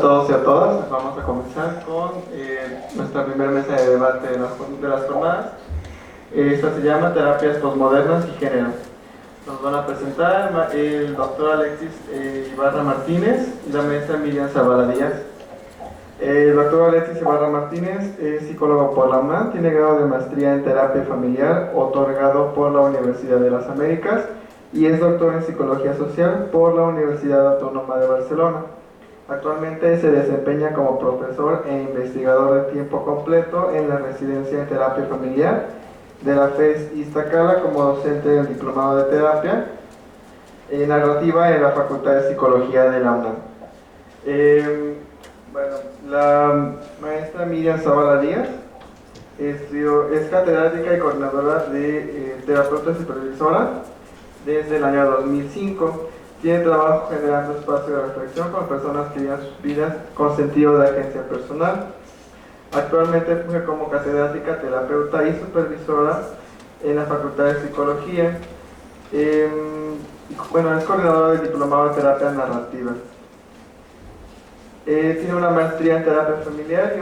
todos y a todas. Vamos a comenzar con nuestra primera mesa de debate de las jornadas. Esta se llama Terapias Postmodernas y Género. Nos van a presentar el doctor Alexis Ibarra Martínez y la maestra Miriam Zavala Díaz. El doctor Alexis Ibarra Martínez es psicólogo por la UNAM, tiene grado de maestría en terapia familiar otorgado por la Universidad de las Américas y es doctor en psicología social por la Universidad Autónoma de Barcelona. Actualmente se desempeña como profesor e investigador de tiempo completo en la residencia en terapia familiar de la FES Iztacala, como docente del diplomado de terapia narrativa en la Facultad de Psicología de la UNAM. La maestra Miriam Zavala Díaz es catedrática y coordinadora de terapeuta y supervisora desde el año 2005. Tiene trabajo generando espacios de reflexión con personas que viven sus vidas con sentido de agencia personal. Actualmente funge como catedrática, terapeuta y supervisora en la Facultad de Psicología. Es coordinadora del diplomado de terapia narrativa. Tiene una maestría en terapia familiar y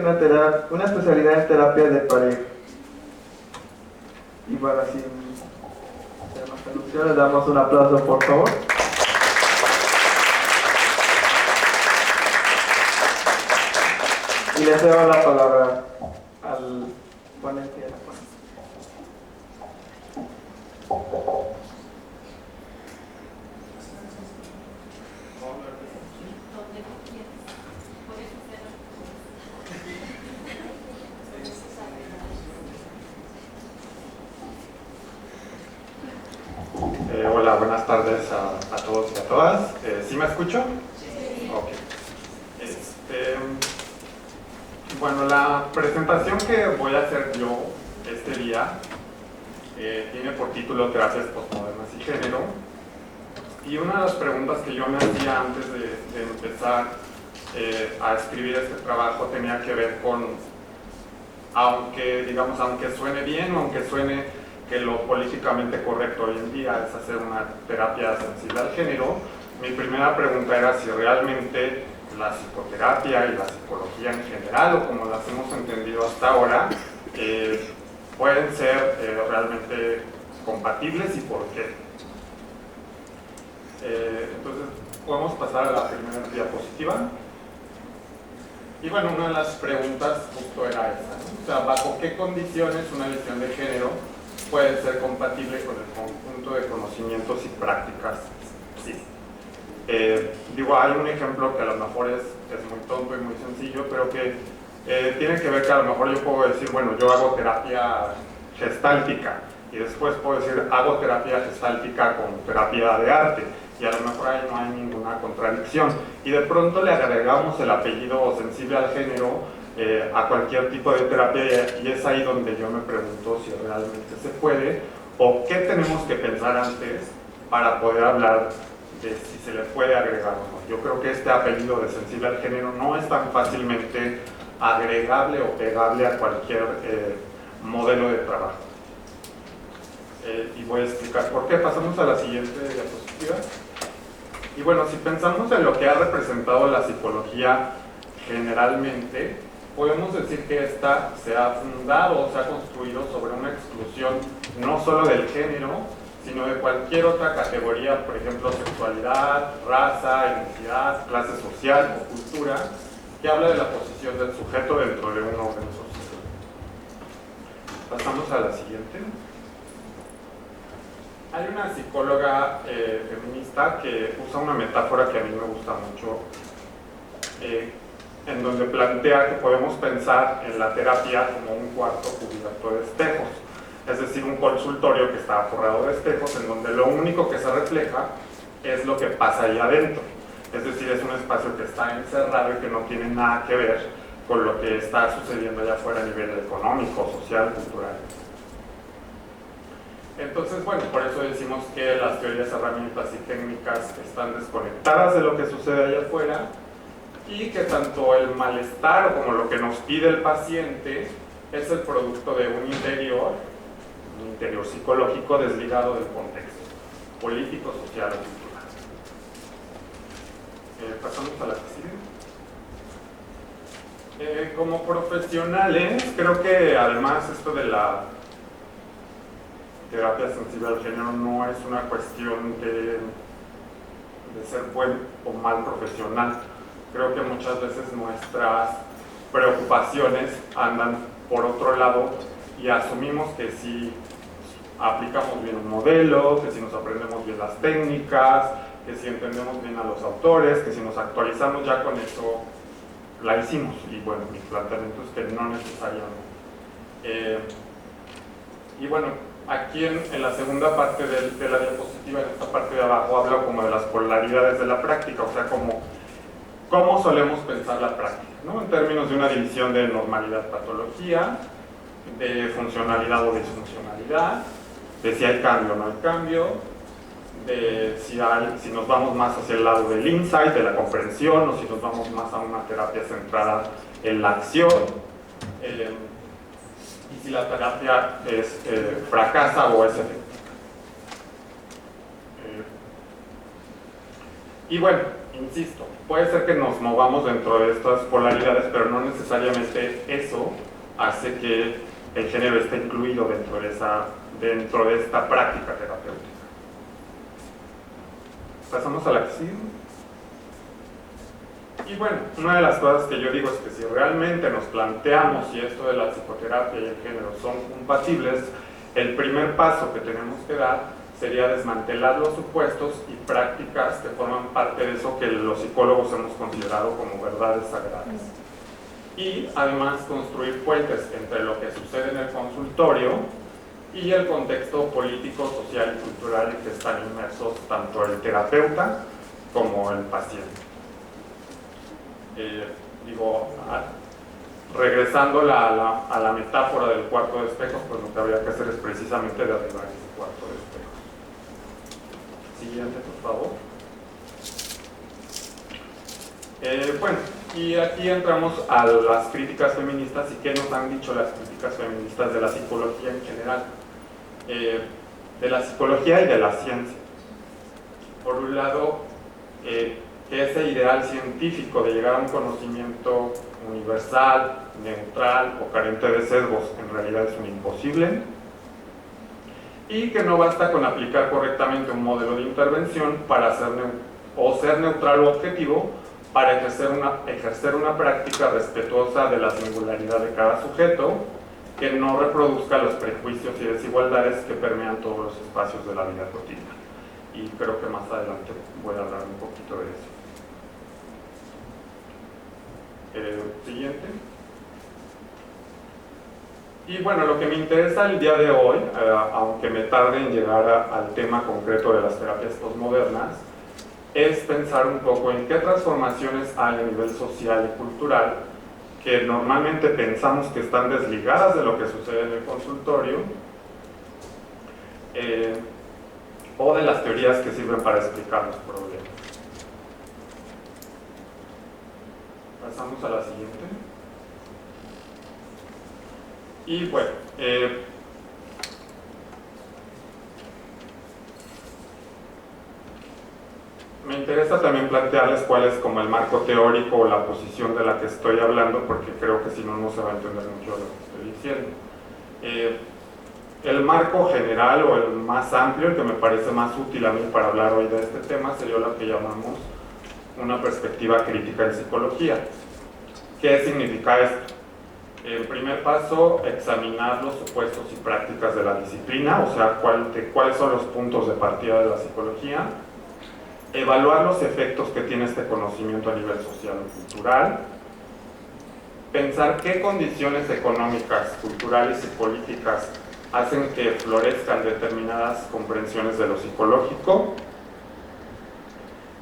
una especialidad en terapia de pareja. Y bueno, así le damos un aplauso, por favor. Y le cedo la palabra al ponente. Hola, buenas tardes a todos y a todas. ¿Sí me escucho? Sí. Ok. Bueno, la presentación que voy a hacer yo este día tiene por título Terapias Postmodernas y Género. Y una de las preguntas que yo me hacía antes de empezar a escribir este trabajo tenía que ver con, aunque suene bien, aunque suene que lo políticamente correcto hoy en día es hacer una terapia sensible al género, mi primera pregunta era si realmente la psicoterapia y la psicología en general, o como las hemos entendido hasta ahora, pueden ser realmente compatibles y por qué. Entonces, podemos pasar a la primera diapositiva. Y bueno, una de las preguntas justo era esa, ¿no? O sea, ¿bajo qué condiciones una visión de género puede ser compatible con el conjunto de conocimientos y prácticas? Sí. Hay un ejemplo que a lo mejor es muy tonto y muy sencillo, pero que tiene que ver que a lo mejor yo puedo decir, bueno, yo hago terapia gestáltica, y después puedo decir, hago terapia gestáltica con terapia de arte, y a lo mejor ahí no hay ninguna contradicción. Y de pronto le agregamos el apellido sensible al género a cualquier tipo de terapia, y es ahí donde yo me pregunto si realmente se puede, o qué tenemos que pensar antes para poder hablar de si se le puede agregar o no. Yo creo que este apellido de sensible al género no es tan fácilmente agregable o pegable a cualquier modelo de trabajo. Y voy a explicar por qué. Pasamos a la siguiente diapositiva. Y bueno, si pensamos en lo que ha representado la psicología generalmente, podemos decir que esta se ha fundado o se ha construido sobre una exclusión no solo del género, sino de cualquier otra categoría, por ejemplo, sexualidad, raza, etnicidad, clase social o cultura, que habla de la posición del sujeto dentro de un orden social. Pasamos a la siguiente. Hay una psicóloga feminista que usa una metáfora que a mí me gusta mucho, en donde plantea que podemos pensar en la terapia como un cuarto cubierto de espejos, es decir, un consultorio que está forrado de espejos en donde lo único que se refleja es lo que pasa ahí adentro, es decir, es un espacio que está encerrado y que no tiene nada que ver con lo que está sucediendo allá afuera a nivel económico, social, cultural. Entonces, bueno, por eso decimos que las teorías, herramientas y técnicas están desconectadas de lo que sucede allá afuera, y que tanto el malestar como lo que nos pide el paciente es el producto de un interior psicológico desligado del contexto político, social o cultural. Pasamos a la que sigue. Como profesionales, creo que además esto de la terapia sensible al género no es una cuestión de ser buen o mal profesional. Creo que muchas veces nuestras preocupaciones andan por otro lado y asumimos que si aplicamos bien un modelo, que si nos aprendemos bien las técnicas, que si entendemos bien a los autores, que si nos actualizamos ya con eso la hicimos. Y bueno, mi planteamiento es que no necesariamente. Y bueno, aquí en la segunda parte de la diapositiva, en esta parte de abajo, hablo como de las polaridades de la práctica, o sea, cómo solemos pensar la práctica, ¿no? En términos de una división de normalidad-patología, de funcionalidad o disfuncionalidad, de si hay cambio o no hay cambio, de si nos vamos más hacia el lado del insight, de la comprensión, o si nos vamos más a una terapia centrada en la acción, y si la terapia fracasa o es efectiva. Y bueno, insisto, puede ser que nos movamos dentro de estas polaridades, pero no necesariamente eso hace que el género esté incluido dentro de esta práctica terapéutica. Pasamos a la que sigue. Y bueno, una de las cosas que yo digo es que si realmente nos planteamos si esto de la psicoterapia y el género son compatibles, el primer paso que tenemos que dar sería desmantelar los supuestos y prácticas que forman parte de eso que los psicólogos hemos considerado como verdades sagradas. Y además construir puentes entre lo que sucede en el consultorio y el contexto político, social y cultural en que están inmersos tanto el terapeuta como el paciente. Regresando a la metáfora del cuarto de espejos, pues lo que habría que hacer es precisamente derribar ese cuarto de espejos. Siguiente, por favor. Bueno, y aquí entramos a las críticas feministas y qué nos han dicho las críticas feministas de la psicología en general, de la psicología y de la ciencia. Por un lado, ese ideal científico de llegar a un conocimiento universal, neutral o carente de sesgos en realidad es un imposible, y que no basta con aplicar correctamente un modelo de intervención para ser neutral o objetivo para ejercer una práctica respetuosa de la singularidad de cada sujeto, que no reproduzca los prejuicios y desigualdades que permean todos los espacios de la vida cotidiana. Y creo que más adelante voy a hablar un poquito de eso. Siguiente. Y bueno, lo que me interesa el día de hoy, aunque me tarde en llegar al tema concreto de las terapias postmodernas, es pensar un poco en qué transformaciones hay a nivel social y cultural que normalmente pensamos que están desligadas de lo que sucede en el consultorio, o de las teorías que sirven para explicar los problemas. Pasamos a la siguiente. Y bueno, me interesa también plantearles cuál es como el marco teórico o la posición de la que estoy hablando, porque creo que si no, no se va a entender mucho lo que estoy diciendo. El marco general o el más amplio, el que me parece más útil a mí para hablar hoy de este tema, sería lo que llamamos una perspectiva crítica en psicología. ¿Qué significa esto? En primer paso, examinar los supuestos y prácticas de la disciplina, o sea, cuáles son los puntos de partida de la psicología, evaluar los efectos que tiene este conocimiento a nivel social o cultural, pensar qué condiciones económicas, culturales y políticas hacen que florezcan determinadas comprensiones de lo psicológico,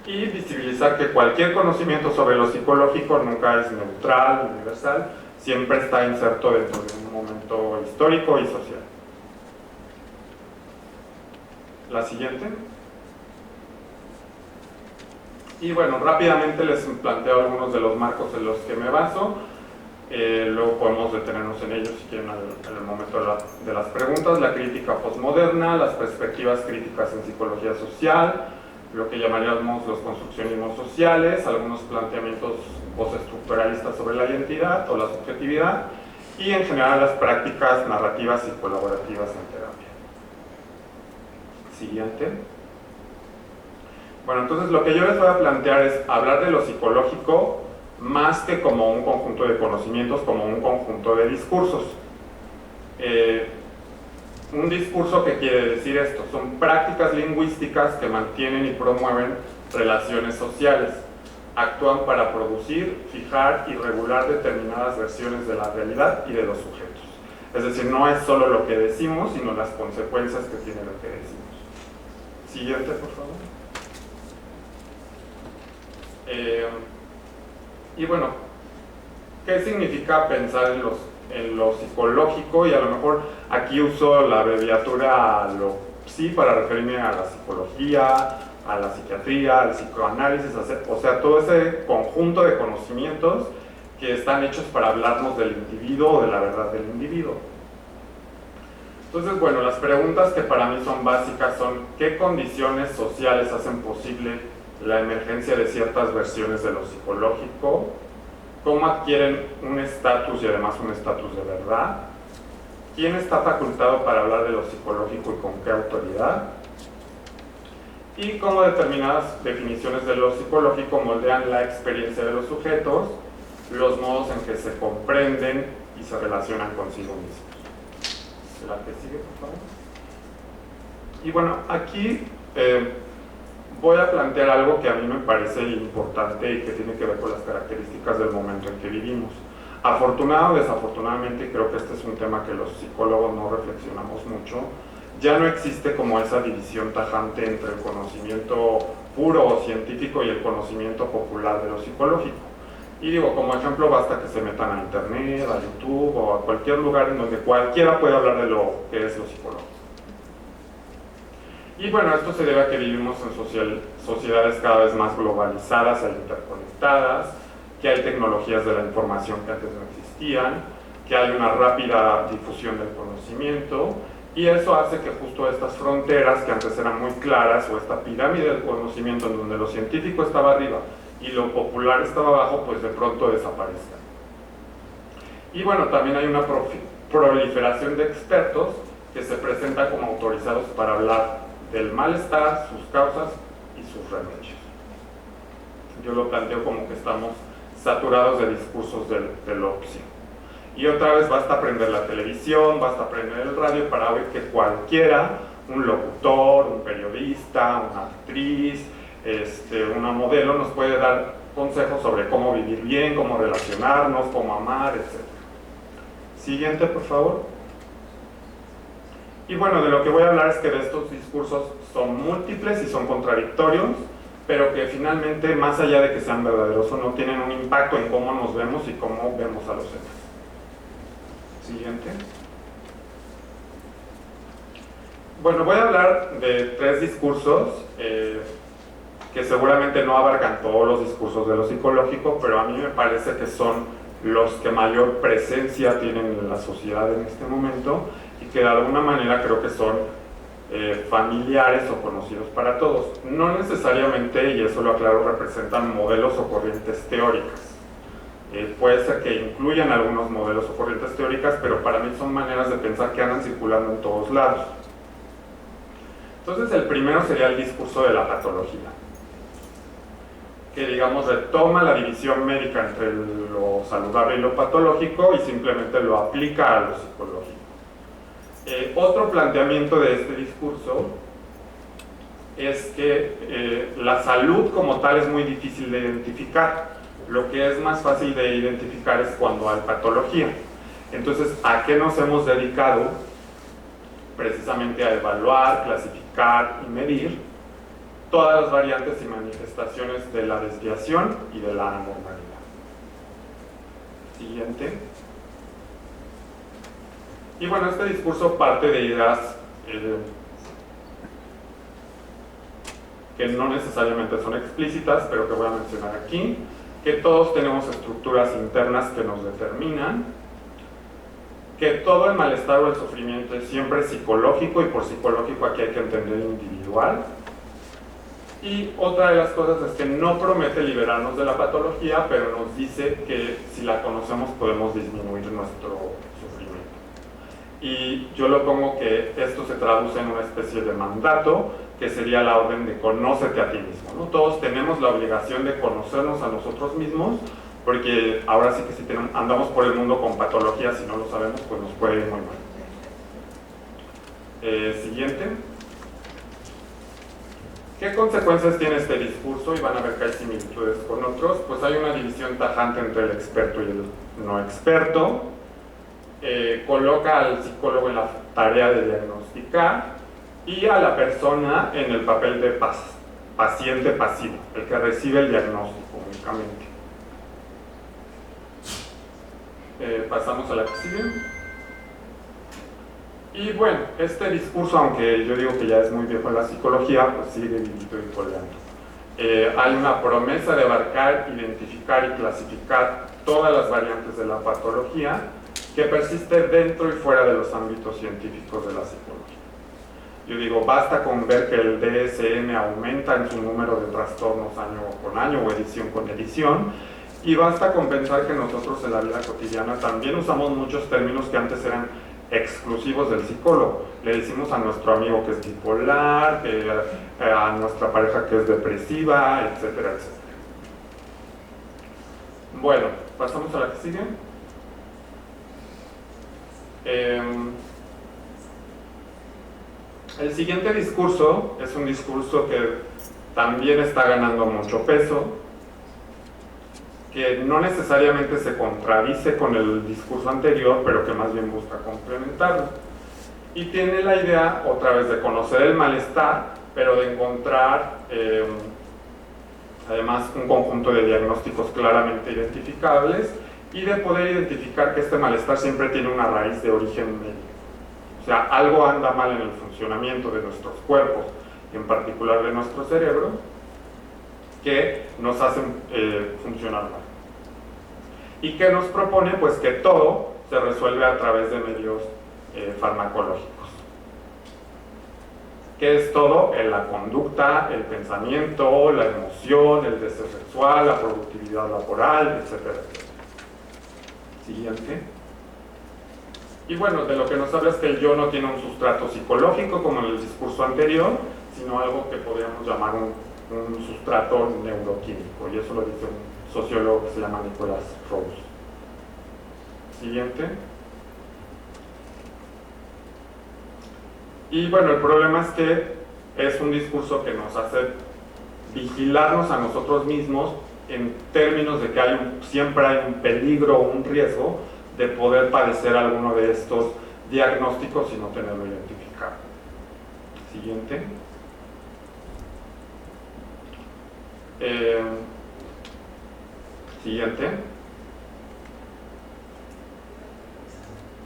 y visibilizar que cualquier conocimiento sobre lo psicológico nunca es neutral, universal, siempre está inserto dentro de un momento histórico y social. La siguiente. Y bueno, rápidamente les planteo algunos de los marcos en los que me baso. Luego podemos detenernos en ellos si quieren en el momento de las preguntas. La crítica postmoderna, las perspectivas críticas en psicología social, lo que llamaríamos los construccionismos sociales, algunos planteamientos postestructuralistas sobre la identidad o la subjetividad, y en general las prácticas narrativas y colaborativas en terapia. Siguiente. Bueno, entonces lo que yo les voy a plantear es hablar de lo psicológico más que como un conjunto de conocimientos, como un conjunto de discursos. Un discurso, ¿qué quiere decir esto? Son prácticas lingüísticas que mantienen y promueven relaciones sociales. Actúan para producir, fijar y regular determinadas versiones de la realidad y de los sujetos. Es decir, no es solo lo que decimos, sino las consecuencias que tiene lo que decimos. Siguiente, por favor. Y bueno, ¿qué significa pensar en lo psicológico? Y a lo mejor aquí uso la abreviatura LOPSI para referirme a la psicología, a la psiquiatría, al psicoanálisis, o sea, todo ese conjunto de conocimientos que están hechos para hablarnos del individuo o de la verdad del individuo. Entonces, bueno, las preguntas que para mí son básicas son: ¿qué condiciones sociales hacen posible la emergencia de ciertas versiones de lo psicológico? ¿Cómo adquieren un estatus y además un estatus de verdad? ¿Quién está facultado para hablar de lo psicológico y con qué autoridad? Y cómo determinadas definiciones de lo psicológico moldean la experiencia de los sujetos, los modos en que se comprenden y se relacionan consigo mismos. La que sigue, por favor. Y bueno, aquí voy a plantear algo que a mí me parece importante y que tiene que ver con las características del momento en que vivimos. Afortunado o desafortunadamente, creo que este es un tema que los psicólogos no reflexionamos mucho. Ya no existe como esa división tajante entre el conocimiento puro o científico y el conocimiento popular de lo psicológico. Y digo, como ejemplo, basta que se metan a internet, a YouTube o a cualquier lugar en donde cualquiera pueda hablar de lo que es lo psicológico. Y bueno, esto se debe a que vivimos en sociedades cada vez más globalizadas e interconectadas, que hay tecnologías de la información que antes no existían, que hay una rápida difusión del conocimiento, y eso hace que justo estas fronteras que antes eran muy claras, o esta pirámide del conocimiento en donde lo científico estaba arriba y lo popular estaba abajo, pues de pronto desaparezcan. Y bueno, también hay una proliferación de expertos que se presentan como autorizados para hablar del malestar, sus causas y sus remedios. Yo lo planteo como que estamos saturados de discursos del opcio. Y otra vez basta prender la televisión, basta prender el radio para oír que cualquiera, un locutor, un periodista, una actriz, una modelo, nos puede dar consejos sobre cómo vivir bien, cómo relacionarnos, cómo amar, etc. Siguiente, por favor. Y bueno, de lo que voy a hablar es que de estos discursos son múltiples y son contradictorios, pero que finalmente, más allá de que sean verdaderos o no, tienen un impacto en cómo nos vemos y cómo vemos a los demás. Siguiente. Bueno, voy a hablar de 3 discursos que seguramente no abarcan todos los discursos de lo psicológico, pero a mí me parece que son los que mayor presencia tienen en la sociedad en este momento y que de alguna manera creo que son familiares o conocidos para todos. No necesariamente, y eso lo aclaro, representan modelos o corrientes teóricas. Puede ser que incluyan algunos modelos o corrientes teóricas, pero para mí son maneras de pensar que andan circulando en todos lados. Entonces el primero sería el discurso de la patología, que digamos retoma la división médica entre lo saludable y lo patológico y simplemente lo aplica a lo psicológico. Otro planteamiento de este discurso es que la salud como tal es muy difícil de identificar. Lo que es más fácil de identificar es cuando hay patología. Entonces, ¿a qué nos hemos dedicado? Precisamente a evaluar, clasificar y medir todas las variantes y manifestaciones de la desviación y de la anormalidad. Siguiente. Y bueno, este discurso parte de ideas que no necesariamente son explícitas, pero que voy a mencionar aquí, que todos tenemos estructuras internas que nos determinan, que todo el malestar o el sufrimiento es siempre psicológico, y por psicológico aquí hay que entender individual, Y otra de las cosas es que no promete liberarnos de la patología, pero nos dice que si la conocemos podemos disminuir nuestro sufrimiento. Y yo lo pongo que esto se traduce en una especie de mandato, que sería la orden de conócete a ti mismo, ¿no? Todos tenemos la obligación de conocernos a nosotros mismos, porque ahora sí que si andamos por el mundo con patologías y no lo sabemos, pues nos puede ir muy mal. Siguiente. ¿Qué consecuencias tiene este discurso? Y van a ver que hay similitudes con otros. Pues hay una división tajante entre el experto y el no experto. Coloca al psicólogo en la tarea de diagnosticar y a la persona en el papel de paciente pasivo, el que recibe el diagnóstico únicamente. Pasamos a la que sigue. Y bueno, este discurso, aunque yo digo que ya es muy viejo en la psicología, pues sigue vivito y coleando. Hay una promesa de abarcar, identificar y clasificar todas las variantes de la patología que persiste dentro y fuera de los ámbitos científicos de la psicología. Yo digo, basta con ver que el DSM aumenta en su número de trastornos año con año o edición con edición, y basta con pensar que nosotros en la vida cotidiana también usamos muchos términos que antes eran exclusivos del psicólogo. Le decimos a nuestro amigo que es bipolar, a nuestra pareja que es depresiva, etcétera, etcétera. Bueno, pasamos a la que sigue. El siguiente discurso es un discurso que también está ganando mucho peso, que no necesariamente se contradice con el discurso anterior, pero que más bien busca complementarlo. Y tiene la idea, otra vez, de conocer el malestar, pero de encontrar, además, un conjunto de diagnósticos claramente identificables y de poder identificar que este malestar siempre tiene una raíz de origen médico. O sea, algo anda mal en el funcionamiento de nuestros cuerpos, en particular de nuestro cerebro, que nos hacen funcionar mal. ¿Y qué nos propone? Pues que todo se resuelve a través de medios farmacológicos. ¿Qué es todo? La conducta, el pensamiento, la emoción, el deseo sexual, la productividad laboral, etcétera, etcétera. Siguiente. Y bueno, de lo que nos habla es que el yo no tiene un sustrato psicológico como en el discurso anterior, sino algo que podríamos llamar un sustrato neuroquímico, y eso lo dice un sociólogo que se llama Nicholas Rose. Siguiente. Y bueno, el problema es que es un discurso que nos hace vigilarnos a nosotros mismos en términos de que siempre hay un peligro o un riesgo de poder padecer alguno de estos diagnósticos y no tenerlo identificado. Siguiente. Siguiente.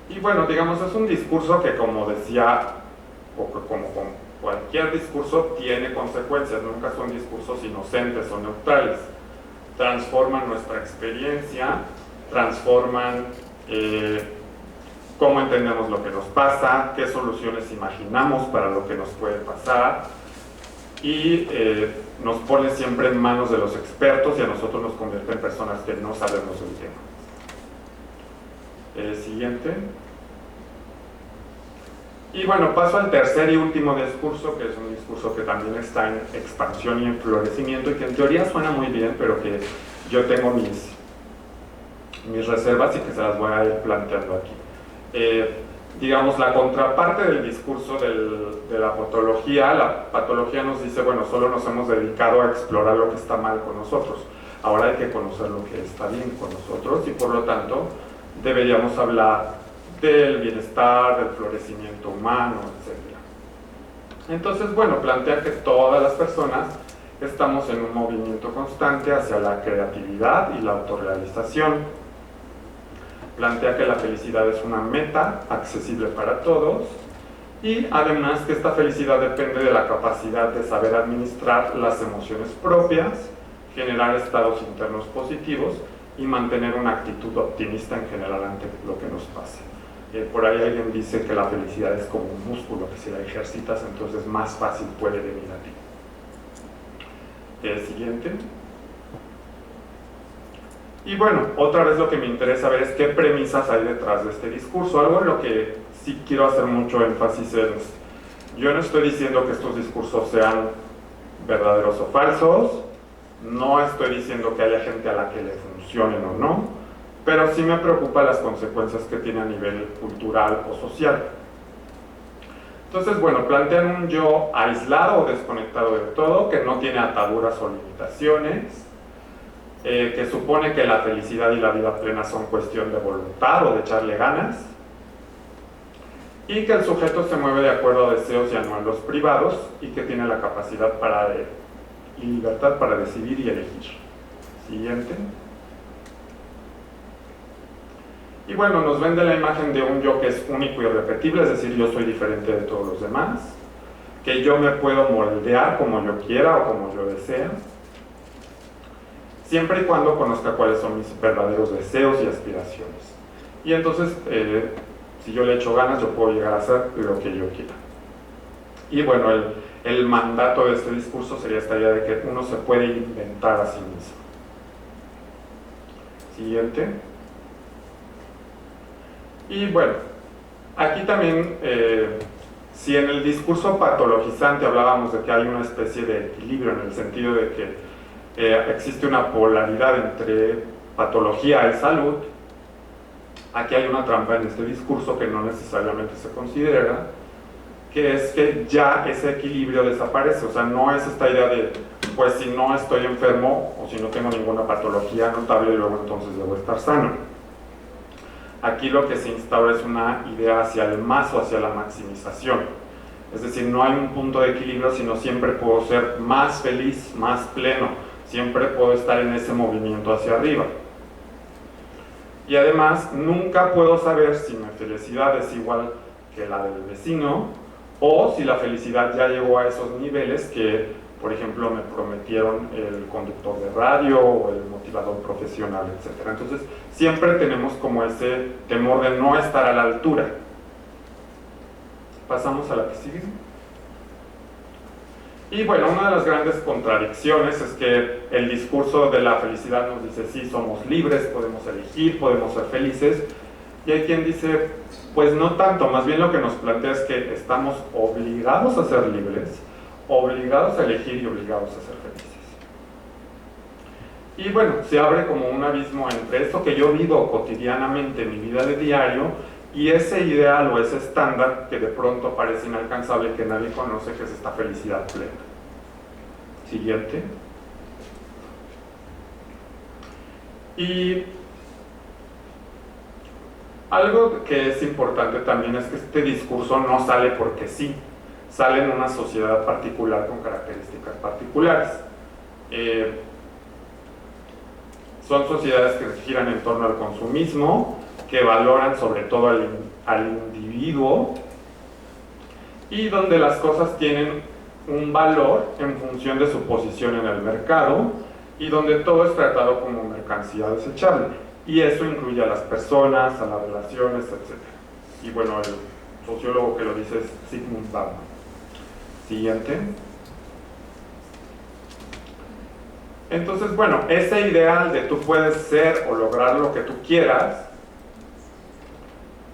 Y bueno, digamos, es un discurso que, como decía, o que como con cualquier discurso, tiene consecuencias. Nunca son discursos inocentes o neutrales. Transforman nuestra experiencia, transforman cómo entendemos lo que nos pasa, qué soluciones imaginamos para lo que nos puede pasar, y nos pone siempre en manos de los expertos y a nosotros nos convierte en personas que no sabemos del tema. Siguiente. Y bueno, paso al tercer y último discurso, que es un discurso que también está en expansión y en florecimiento, y que en teoría suena muy bien, pero que yo tengo mis reservas y que se las voy a ir planteando aquí. Digamos, la contraparte del discurso de la patología nos dice, bueno, solo nos hemos dedicado a explorar lo que está mal con nosotros, ahora hay que conocer lo que está bien con nosotros, y por lo tanto deberíamos hablar del bienestar, del florecimiento humano, etc. Entonces, bueno, plantea que todas las personas estamos en un movimiento constante hacia la creatividad y la autorrealización. Plantea que la felicidad es una meta accesible para todos, y además que esta felicidad depende de la capacidad de saber administrar las emociones propias, generar estados internos positivos y mantener una actitud optimista en general ante lo que nos pase. Por ahí alguien dice que la felicidad es como un músculo que si la ejercitas entonces más fácil puede venir a ti. Siguiente. Y bueno, otra vez lo que me interesa ver es qué premisas hay detrás de este discurso. Algo en lo que sí quiero hacer mucho énfasis es, yo no estoy diciendo que estos discursos sean verdaderos o falsos, no estoy diciendo que haya gente a la que le funcionen o no, pero sí me preocupan las consecuencias que tiene a nivel cultural o social. Entonces, bueno, plantean un yo aislado o desconectado de todo, que no tiene ataduras o limitaciones, que supone que la felicidad y la vida plena son cuestión de voluntad o de echarle ganas, y que el sujeto se mueve de acuerdo a deseos y anhelos privados, y que tiene la capacidad y libertad para decidir y elegir. Siguiente. Y bueno, nos vende la imagen de un yo que es único y irrepetible, es decir, yo soy diferente de todos los demás, que yo me puedo moldear como yo quiera o como yo desea, siempre y cuando conozca cuáles son mis verdaderos deseos y aspiraciones. Y entonces, si yo le echo ganas, yo puedo llegar a hacer lo que yo quiera. Y bueno, el mandato de este discurso sería esta idea de que uno se puede inventar a sí mismo. Siguiente. Y bueno, aquí también, si en el discurso patologizante hablábamos de que hay una especie de equilibrio en el sentido de que existe una polaridad entre patología y salud, aquí hay una trampa en este discurso que no necesariamente se considera, que es que ya ese equilibrio desaparece. O sea, no es esta idea de, pues si no estoy enfermo o si no tengo ninguna patología notable, luego entonces debo estar sano. Aquí lo que se instaura es una idea hacia el más o hacia la maximización. Es decir, no hay un punto de equilibrio, sino siempre puedo ser más feliz, más pleno. Siempre puedo estar en ese movimiento hacia arriba. Y además, nunca puedo saber si mi felicidad es igual que la del vecino, o si la felicidad ya llegó a esos niveles que, por ejemplo, me prometieron el conductor de radio o el motivador profesional, etc. Entonces, siempre tenemos como ese temor de no estar a la altura. Pasamos a la que sigue. Y bueno, una de las grandes contradicciones es que el discurso de la felicidad nos dice, sí, somos libres, podemos elegir, podemos ser felices, y hay quien dice, pues no tanto, más bien lo que nos plantea es que estamos obligados a ser libres, obligados a elegir y obligados a ser felices. Y bueno, se abre como un abismo entre esto que yo vivo cotidianamente en mi vida de diario y ese ideal o ese estándar que de pronto parece inalcanzable y que nadie conoce, que es esta felicidad plena. Siguiente. Y algo que es importante también es que este discurso no sale porque sí, sale en una sociedad particular con características particulares. Son sociedades que giran en torno al consumismo, que valoran sobre todo al individuo y donde las cosas tienen un valor en función de su posición en el mercado y donde todo es tratado como mercancía desechable. Y eso incluye a las personas, a las relaciones, etc. Y bueno, el sociólogo que lo dice es Zygmunt Bauman. Siguiente. Entonces, bueno, ese ideal de tú puedes ser o lograr lo que tú quieras,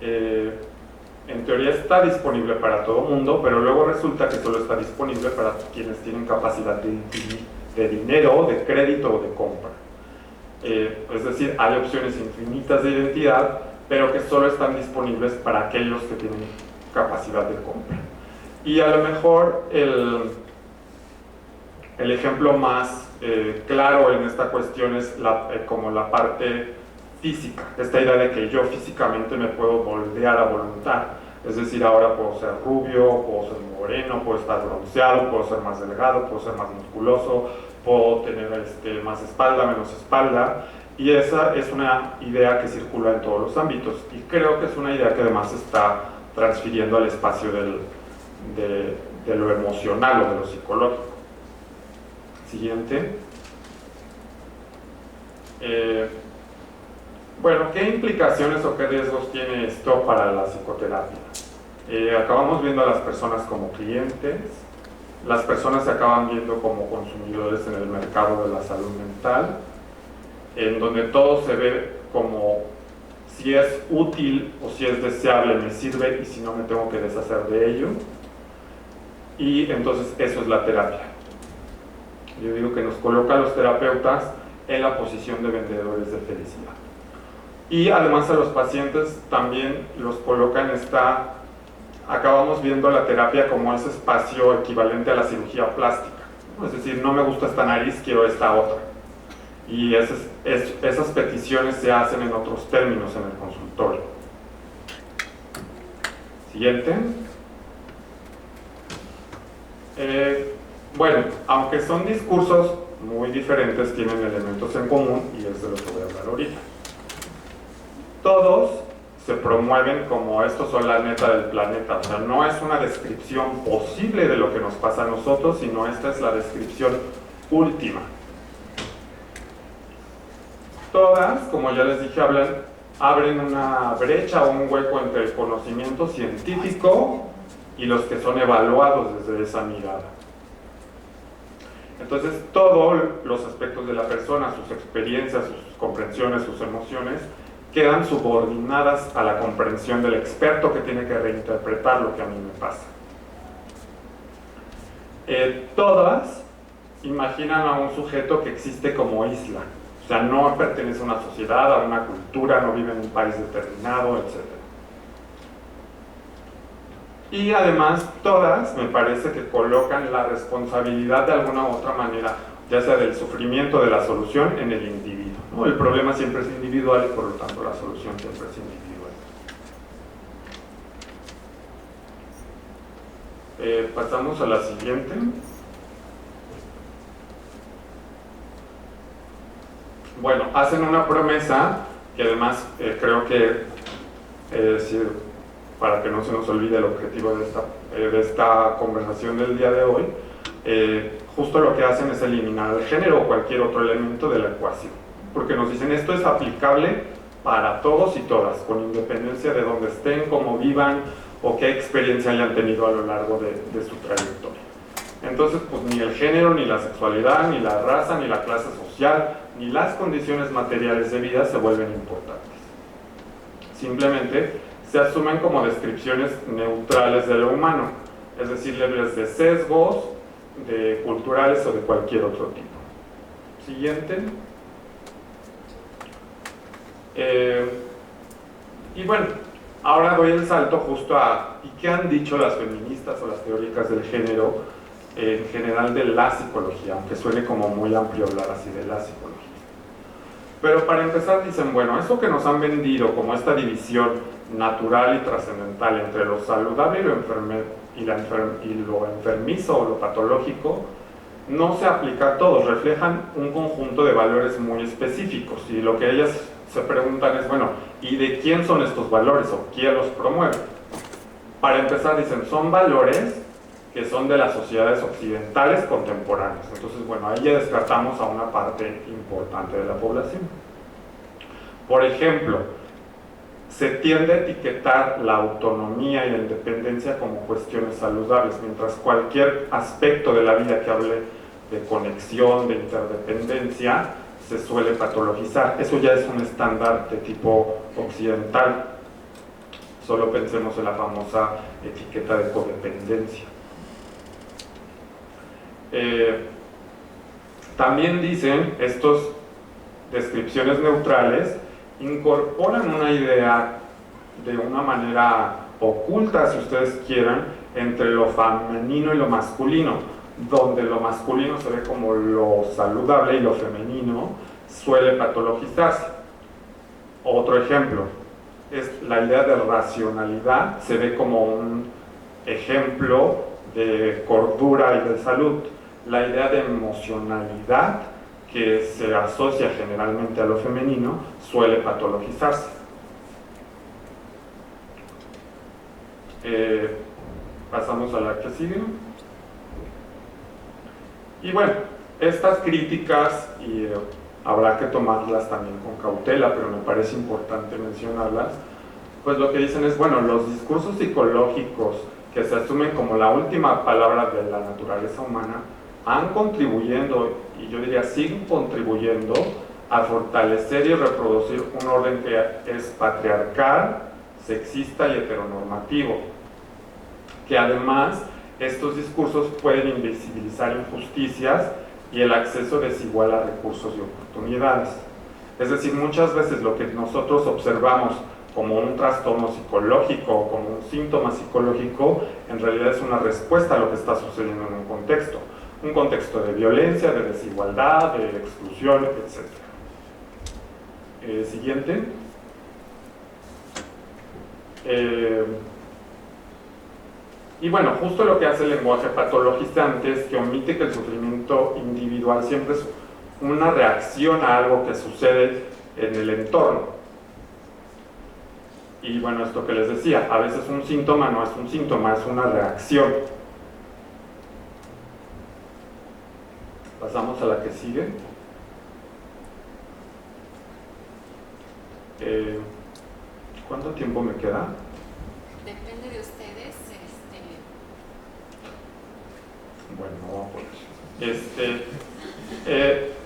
en teoría está disponible para todo el mundo, pero luego resulta que solo está disponible para quienes tienen capacidad de dinero, de crédito o de compra. Es decir, hay opciones infinitas de identidad, pero que solo están disponibles para aquellos que tienen capacidad de compra. Y a lo mejor el ejemplo más claro en esta cuestión es como la parte física, esta idea de que yo físicamente me puedo moldear a voluntad. Es decir, ahora puedo ser rubio, puedo ser moreno, puedo estar bronceado, puedo ser más delgado, puedo ser más musculoso, puedo tener más espalda, menos espalda, y esa es una idea que circula en todos los ámbitos, y creo que es una idea que además está transfiriendo al espacio de lo emocional o de lo psicológico. Siguiente. Bueno, ¿qué implicaciones o qué riesgos tiene esto para la psicoterapia? Acabamos viendo a las personas como clientes, las personas se acaban viendo como consumidores en el mercado de la salud mental, en donde todo se ve como si es útil o si es deseable me sirve y si no me tengo que deshacer de ello. Y entonces eso es la terapia. Yo digo que nos coloca a los terapeutas en la posición de vendedores de felicidad. Y además a los pacientes también los coloca en esta... Acabamos viendo la terapia como ese espacio equivalente a la cirugía plástica. Es decir, no me gusta esta nariz, quiero esta otra. Y esas peticiones se hacen en otros términos en el consultorio. Siguiente. Bueno, aunque son discursos muy diferentes, tienen elementos en común y es de lo que voy a hablar ahorita. Todos se promueven como estos son la neta del planeta, o sea, no es una descripción posible de lo que nos pasa a nosotros, sino esta es la descripción última. Todas, como ya les dije, abren una brecha o un hueco entre el conocimiento científico y los que son evaluados desde esa mirada. Entonces, todos los aspectos de la persona, sus experiencias, sus comprensiones, sus emociones, quedan subordinadas a la comprensión del experto que tiene que reinterpretar lo que a mí me pasa. Todas imaginan a un sujeto que existe como isla, o sea, no pertenece a una sociedad, a una cultura, no vive en un país determinado, etc. Y además, todas me parece que colocan la responsabilidad de alguna u otra manera, ya sea del sufrimiento de la solución, en el individuo, ¿no? El problema siempre es individual y por lo tanto la solución siempre es individual. Pasamos a la siguiente. Bueno, hacen una promesa que además creo que, para que no se nos olvide el objetivo de esta conversación del día de hoy, justo lo que hacen es eliminar el género o cualquier otro elemento de la ecuación, porque nos dicen esto es aplicable para todos y todas, con independencia de dónde estén, cómo vivan o qué experiencia hayan tenido a lo largo de su trayectoria. Entonces, pues ni el género, ni la sexualidad, ni la raza, ni la clase social, ni las condiciones materiales de vida se vuelven importantes. Simplemente se asumen como descripciones neutrales de lo humano, es decir, libres de sesgos, de culturales o de cualquier otro tipo. Siguiente. Y bueno, ahora doy el salto justo a ¿y qué han dicho las feministas o las teóricas del género en general de la psicología? Aunque suene como muy amplio hablar así de la psicología. Pero para empezar dicen, bueno, eso que nos han vendido como esta división natural y trascendental entre lo saludable y lo enfermizo o lo patológico, no se aplica a todos, reflejan un conjunto de valores muy específicos y lo que ellas se preguntan es, bueno, ¿y de quién son estos valores o quién los promueve? Para empezar dicen, son valores que son de las sociedades occidentales contemporáneas. Entonces, bueno, ahí ya descartamos a una parte importante de la población. Por ejemplo, se tiende a etiquetar la autonomía y la independencia como cuestiones saludables, mientras cualquier aspecto de la vida que hable de conexión, de interdependencia, se suele patologizar. Eso ya es un estándar de tipo occidental. Solo pensemos en la famosa etiqueta de codependencia. También dicen, estas descripciones neutrales incorporan una idea de una manera oculta, si ustedes quieren, entre lo femenino y lo masculino, donde lo masculino se ve como lo saludable y lo femenino suele patologizarse. Otro ejemplo es la idea de racionalidad, se ve como un ejemplo de cordura y de salud. La idea de emocionalidad, que se asocia generalmente a lo femenino, suele patologizarse. Pasamos a la que sigue. Y bueno, estas críticas, y habrá que tomarlas también con cautela, pero me parece importante mencionarlas, pues lo que dicen es, bueno, los discursos psicológicos que se asumen como la última palabra de la naturaleza humana, han contribuyendo, y yo diría siguen contribuyendo, a fortalecer y reproducir un orden que es patriarcal, sexista y heteronormativo, que además estos discursos pueden invisibilizar injusticias y el acceso desigual a recursos y oportunidades. Es decir, muchas veces lo que nosotros observamos como un trastorno psicológico o como un síntoma psicológico, en realidad es una respuesta a lo que está sucediendo en un contexto de violencia, de desigualdad, de exclusión, etc. Siguiente. Y bueno, justo lo que hace el lenguaje patologizante es que omite que el sufrimiento individual siempre es una reacción a algo que sucede en el entorno. Y bueno, esto que les decía, a veces un síntoma no es un síntoma, es una reacción. Pasamos a la que sigue. ¿Cuánto tiempo me queda? Depende de ustedes. Bueno, vamos a poner.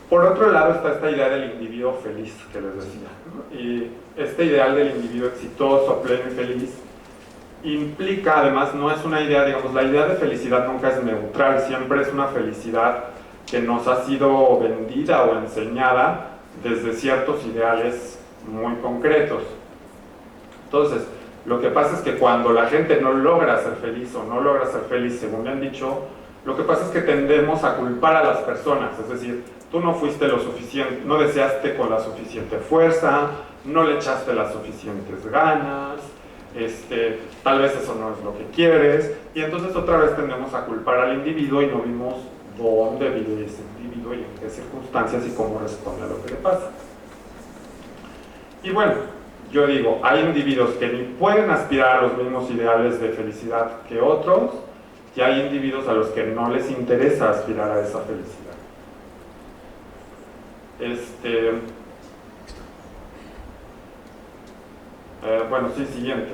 Por otro lado está esta idea del individuo feliz que les decía, ¿no? Y este ideal del individuo exitoso, pleno y feliz implica, además, no es una idea, digamos, la idea de felicidad nunca es neutral, siempre es una felicidad que nos ha sido vendida o enseñada desde ciertos ideales muy concretos. Entonces, lo que pasa es que cuando la gente no logra ser feliz o no logra ser feliz, según me han dicho, lo que pasa es que tendemos a culpar a las personas, es decir, tú no fuiste lo suficiente, no deseaste con la suficiente fuerza, no le echaste las suficientes ganas, tal vez eso no es lo que quieres, y entonces otra vez tendemos a culpar al individuo y no vimos dónde vive ese individuo y en qué circunstancias y cómo responde a lo que le pasa. Y bueno, yo digo, hay individuos que ni pueden aspirar a los mismos ideales de felicidad que otros, y hay individuos a los que no les interesa aspirar a esa felicidad. Bueno, sí, siguiente.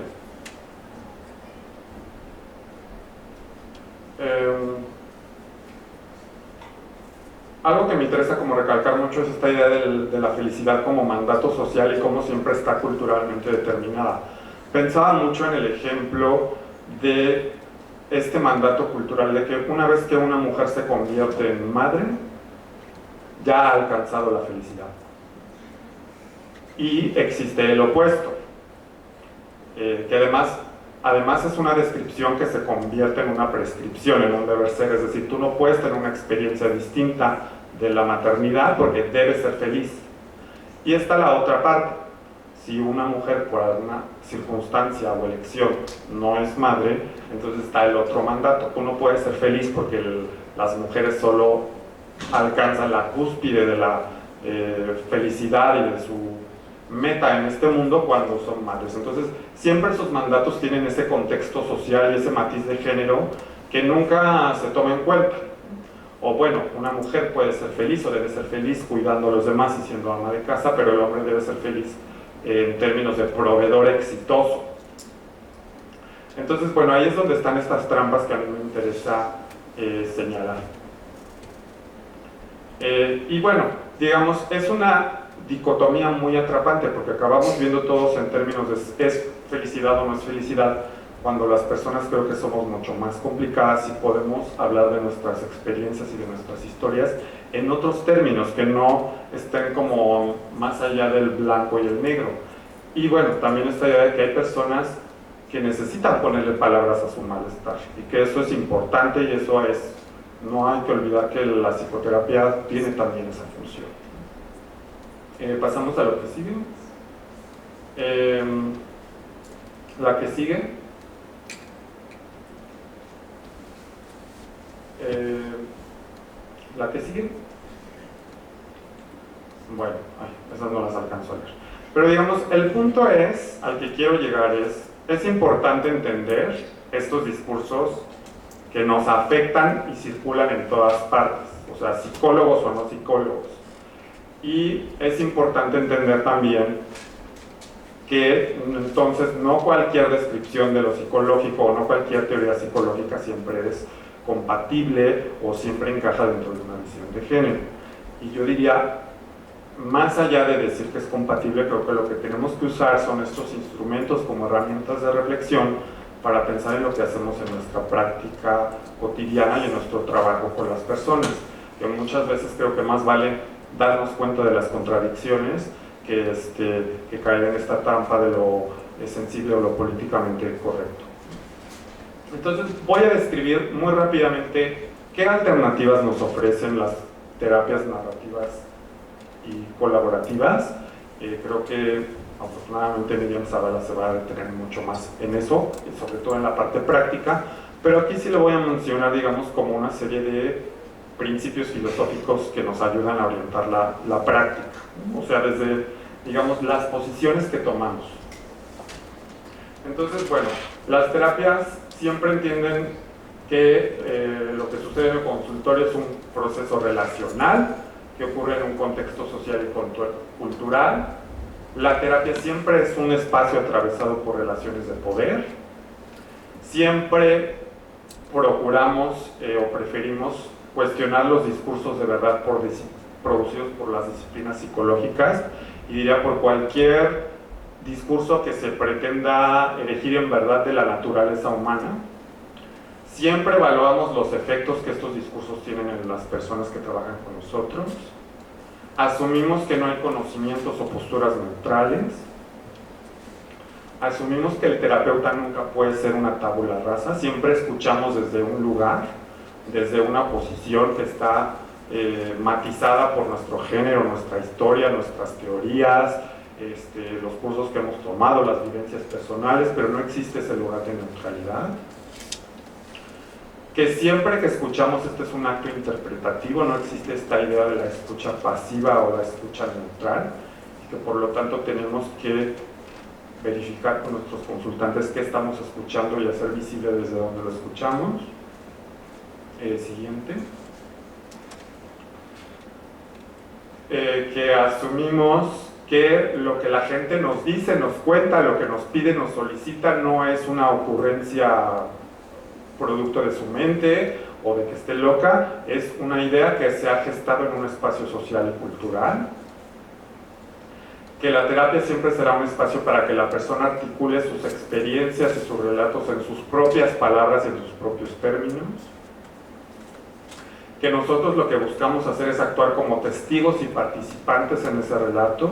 Algo que me interesa como recalcar mucho es esta idea de la felicidad como mandato social y cómo siempre está culturalmente determinada. Pensaba mucho en el ejemplo de este mandato cultural de que una vez que una mujer se convierte en madre, ya ha alcanzado la felicidad. Y existe el opuesto, que además es una descripción que se convierte en una prescripción, en un deber ser, es decir, tú no puedes tener una experiencia distinta de la maternidad porque debes ser feliz. Y está la otra parte, si una mujer por alguna circunstancia o elección no es madre, entonces está el otro mandato, tú no puedes ser feliz porque las mujeres solo alcanzan la cúspide de la felicidad y de su meta en este mundo cuando son madres. Entonces siempre esos mandatos tienen ese contexto social y ese matiz de género que nunca se toma en cuenta. O bueno, una mujer puede ser feliz o debe ser feliz cuidando a los demás y siendo ama de casa, pero el hombre debe ser feliz en términos de proveedor exitoso. Entonces, bueno, ahí es donde están estas trampas que a mí me interesa señalar. Y bueno, digamos, es una dicotomía muy atrapante porque acabamos viendo todos en términos de es felicidad o no es felicidad, cuando las personas creo que somos mucho más complicadas y podemos hablar de nuestras experiencias y de nuestras historias en otros términos que no estén como más allá del blanco y el negro. Y bueno, también esta idea de que hay personas que necesitan ponerle palabras a su malestar y que eso es importante y eso es, no hay que olvidar que la psicoterapia tiene también esa función. Pasamos a lo que sigue. La que sigue. La que sigue. Bueno, esas no las alcanzo a leer. Pero digamos, el punto es, al que quiero llegar es importante entender estos discursos que nos afectan y circulan en todas partes, o sea, psicólogos o no psicólogos. Y es importante entender también que entonces no cualquier descripción de lo psicológico o no cualquier teoría psicológica siempre es compatible o siempre encaja dentro de una visión de género. Y yo diría, más allá de decir que es compatible, creo que lo que tenemos que usar son estos instrumentos como herramientas de reflexión para pensar en lo que hacemos en nuestra práctica cotidiana y en nuestro trabajo con las personas, que muchas veces creo que más vale darnos cuenta de las contradicciones que caer en esta trampa de lo sensible o lo políticamente correcto. Entonces voy a describir muy rápidamente qué alternativas nos ofrecen las terapias narrativas y colaborativas. Creo que afortunadamente Miriam Zavala se va a detener mucho más en eso, y sobre todo en la parte práctica, pero aquí sí le voy a mencionar, digamos, como una serie de principios filosóficos que nos ayudan a orientar la práctica, ¿no? O sea, desde, digamos, las posiciones que tomamos. Entonces, bueno, las terapias siempre entienden que lo que sucede en el consultorio es un proceso relacional que ocurre en un contexto social y cultural. La terapia siempre es un espacio atravesado por relaciones de poder. Siempre procuramos o preferimos cuestionar los discursos de verdad producidos por las disciplinas psicológicas, y diría por cualquier discurso que se pretenda elegir en verdad de la naturaleza humana. Siempre evaluamos los efectos que estos discursos tienen en las personas que trabajan con nosotros. Asumimos que no hay conocimientos o posturas neutrales. Asumimos que el terapeuta nunca puede ser una tabula rasa. Siempre escuchamos desde un lugar, desde una posición que está matizada por nuestro género, nuestra historia, nuestras teorías, los cursos que hemos tomado, las vivencias personales, pero no existe ese lugar de neutralidad. Que siempre que escuchamos este es un acto interpretativo, no existe esta idea de la escucha pasiva o la escucha neutral, y que por lo tanto tenemos que verificar con nuestros consultantes qué estamos escuchando y hacer visible desde dónde lo escuchamos. Siguiente. Que asumimos que lo que la gente nos dice, nos cuenta, lo que nos pide, nos solicita, no es una ocurrencia producto de su mente o de que esté loca, es una idea que se ha gestado en un espacio social y cultural. Que la terapia siempre será un espacio para que la persona articule sus experiencias y sus relatos en sus propias palabras y en sus propios términos. Que nosotros lo que buscamos hacer es actuar como testigos y participantes en ese relato,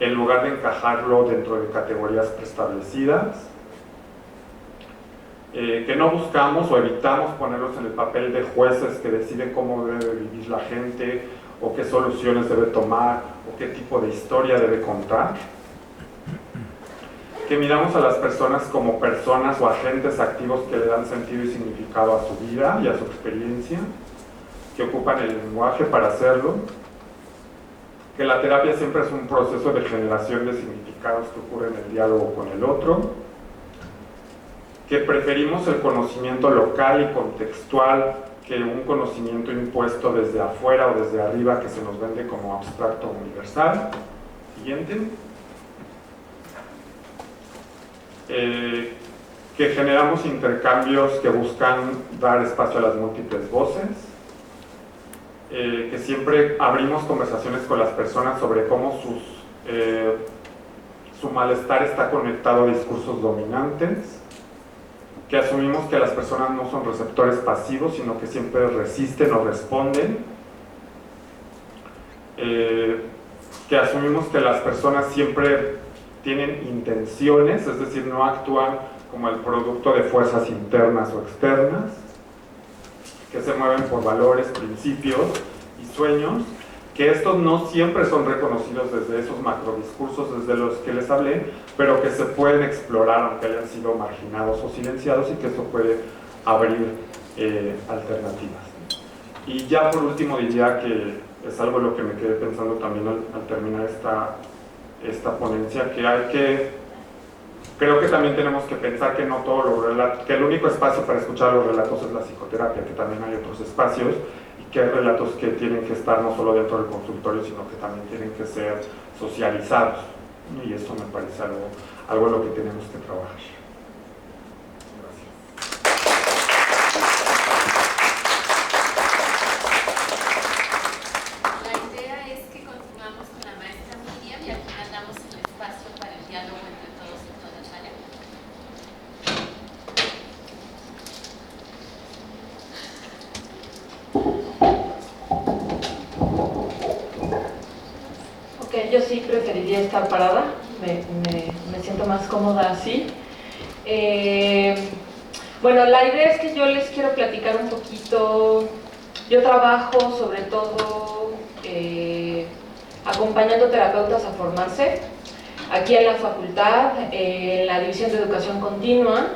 en lugar de encajarlo dentro de categorías preestablecidas. Que no buscamos o evitamos ponernos en el papel de jueces que deciden cómo debe vivir la gente, o qué soluciones debe tomar, o qué tipo de historia debe contar. Que miramos a las personas como personas o agentes activos que le dan sentido y significado a su vida y a su experiencia, que ocupan el lenguaje para hacerlo. Que la terapia siempre es un proceso de generación de significados que ocurre en el diálogo con el otro. Que preferimos el conocimiento local y contextual que un conocimiento impuesto desde afuera o desde arriba que se nos vende como abstracto o universal. Siguiente. Que generamos intercambios que buscan dar espacio a las múltiples voces. Que siempre abrimos conversaciones con las personas sobre cómo su malestar está conectado a discursos dominantes. Que asumimos que las personas no son receptores pasivos, sino que siempre resisten o responden. Que asumimos que las personas siempre tienen intenciones, es decir, no actúan como el producto de fuerzas internas o externas, que se mueven por valores, principios y sueños, que estos no siempre son reconocidos desde esos macrodiscursos desde los que les hablé, pero que se pueden explorar aunque hayan sido marginados o silenciados, y que eso puede abrir alternativas. Y ya por último diría que es algo en lo que me quedé pensando también al terminar esta ponencia, creo que también tenemos que pensar que no todos los relatos, que el único espacio para escuchar los relatos es la psicoterapia, que también hay otros espacios, que hay relatos que tienen que estar no solo dentro del consultorio, sino que también tienen que ser socializados. Y esto me parece algo en lo que tenemos que trabajar. La idea es que continuamos con la maestra Miriam y al final damos el espacio para el diálogo entre todos y todas, ¿vale? Ok, yo sí preferiría estar parada, me siento más cómoda así. Bueno, la idea es que yo les quiero platicar un poquito. Yo trabajo sobre todo acompañando terapeutas a formarse, aquí en la facultad, en la División de Educación Continua,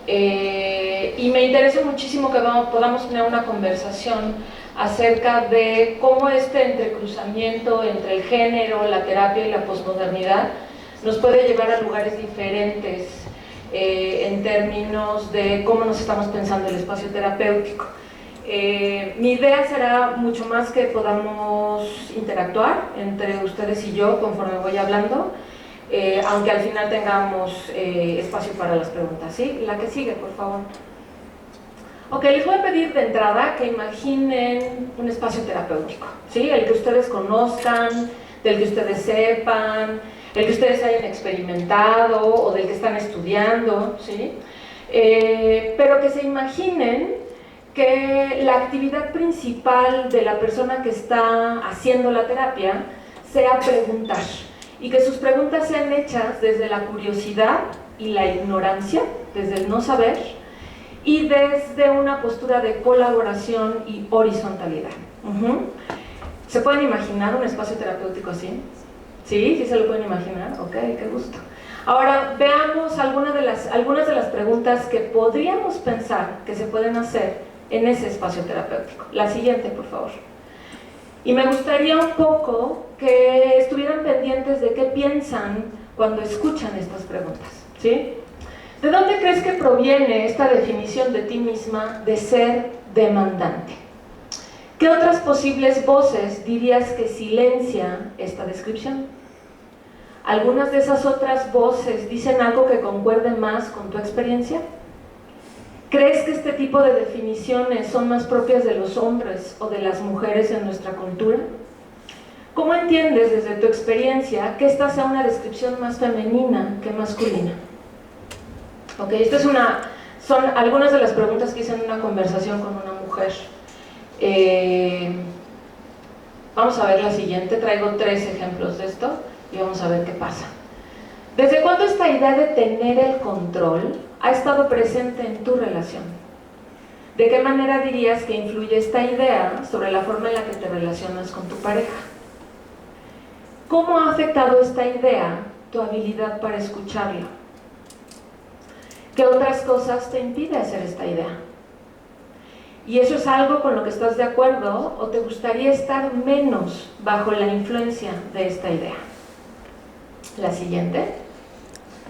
y me interesa muchísimo que podamos tener una conversación acerca de cómo este entrecruzamiento entre el género, la terapia y la posmodernidad nos puede llevar a lugares diferentes en términos de cómo nos estamos pensando el espacio terapéutico. Mi idea será mucho más que podamos interactuar entre ustedes y yo conforme voy hablando, aunque al final tengamos espacio para las preguntas, ¿sí? La que sigue, por favor. Ok, les voy a pedir de entrada que imaginen un espacio terapéutico, ¿sí? El que ustedes conozcan, del que ustedes sepan, el que ustedes hayan experimentado o del que están estudiando, ¿sí? Pero que se imaginen que la actividad principal de la persona que está haciendo la terapia sea preguntar, y que sus preguntas sean hechas desde la curiosidad y la ignorancia, desde el no saber, y desde una postura de colaboración y horizontalidad. ¿Se pueden imaginar un espacio terapéutico así? ¿Sí? ¿Sí se lo pueden imaginar? Ok, qué gusto. Ahora veamos algunas de las preguntas que podríamos pensar que se pueden hacer en ese espacio terapéutico. La siguiente, por favor. Y me gustaría un poco que estuvieran pendientes de qué piensan cuando escuchan estas preguntas, ¿sí? ¿De dónde crees que proviene esta definición de ti misma de ser demandante? ¿Qué otras posibles voces dirías que silencia esta descripción? ¿Algunas de esas otras voces dicen algo que concuerde más con tu experiencia? ¿Crees que este tipo de definiciones son más propias de los hombres o de las mujeres en nuestra cultura? ¿Cómo entiendes desde tu experiencia que esta sea una descripción más femenina que masculina? Ok, son algunas de las preguntas que hice en una conversación con una mujer. Vamos a ver la siguiente, traigo 3 ejemplos de esto y vamos a ver qué pasa. ¿Desde cuándo esta idea de tener el control ha estado presente en tu relación? ¿De qué manera dirías que influye esta idea sobre la forma en la que te relacionas con tu pareja? ¿Cómo ha afectado esta idea tu habilidad para escucharla? ¿Qué otras cosas te impide hacer esta idea? ¿Y eso es algo con lo que estás de acuerdo o te gustaría estar menos bajo la influencia de esta idea? La siguiente.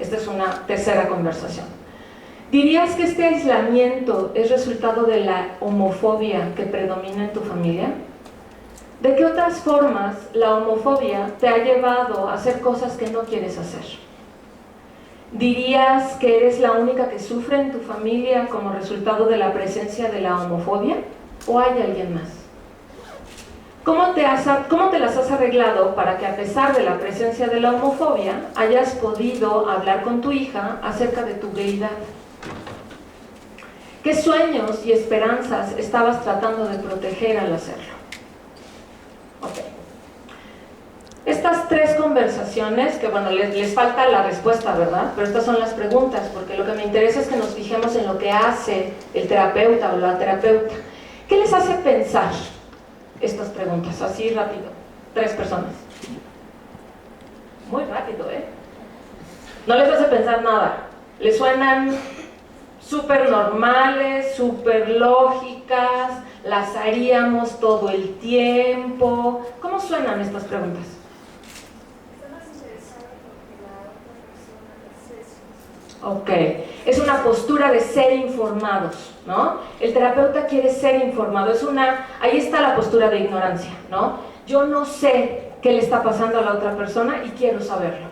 Esta es una tercera conversación. ¿Dirías que este aislamiento es resultado de la homofobia que predomina en tu familia? ¿De qué otras formas la homofobia te ha llevado a hacer cosas que no quieres hacer? ¿Dirías que eres la única que sufre en tu familia como resultado de la presencia de la homofobia? ¿O hay alguien más? ¿Cómo te las has arreglado para que a pesar de la presencia de la homofobia hayas podido hablar con tu hija acerca de tu gayidad? ¿Qué sueños y esperanzas estabas tratando de proteger al hacerlo? Ok. Estas 3 conversaciones, que bueno, les falta la respuesta, ¿verdad? Pero estas son las preguntas, porque lo que me interesa es que nos fijemos en lo que hace el terapeuta o la terapeuta. ¿Qué les hace pensar estas preguntas? Así rápido. 3 personas. Muy rápido, ¿eh? No les hace pensar nada. Les suenan súper normales, súper lógicas, las haríamos todo el tiempo. ¿Cómo suenan estas preguntas? Ok, es una postura de ser informados, ¿no? El terapeuta quiere ser informado, ahí está la postura de ignorancia, ¿no? Yo no sé qué le está pasando a la otra persona y quiero saberlo.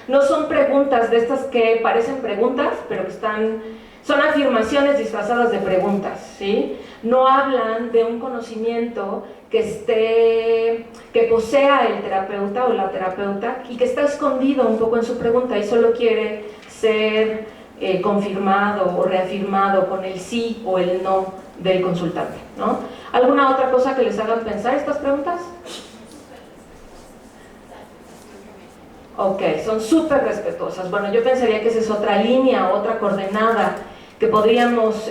No son preguntas de estas que parecen preguntas, pero que son afirmaciones disfrazadas de preguntas, ¿sí? No hablan de un conocimiento que posea el terapeuta o la terapeuta y que está escondido un poco en su pregunta y solo quiere ser confirmado o reafirmado con el sí o el no del consultante, ¿no? ¿Alguna otra cosa que les hagan pensar estas preguntas? Ok, son súper respetuosas. Bueno, yo pensaría que esa es otra línea, otra coordenada que podríamos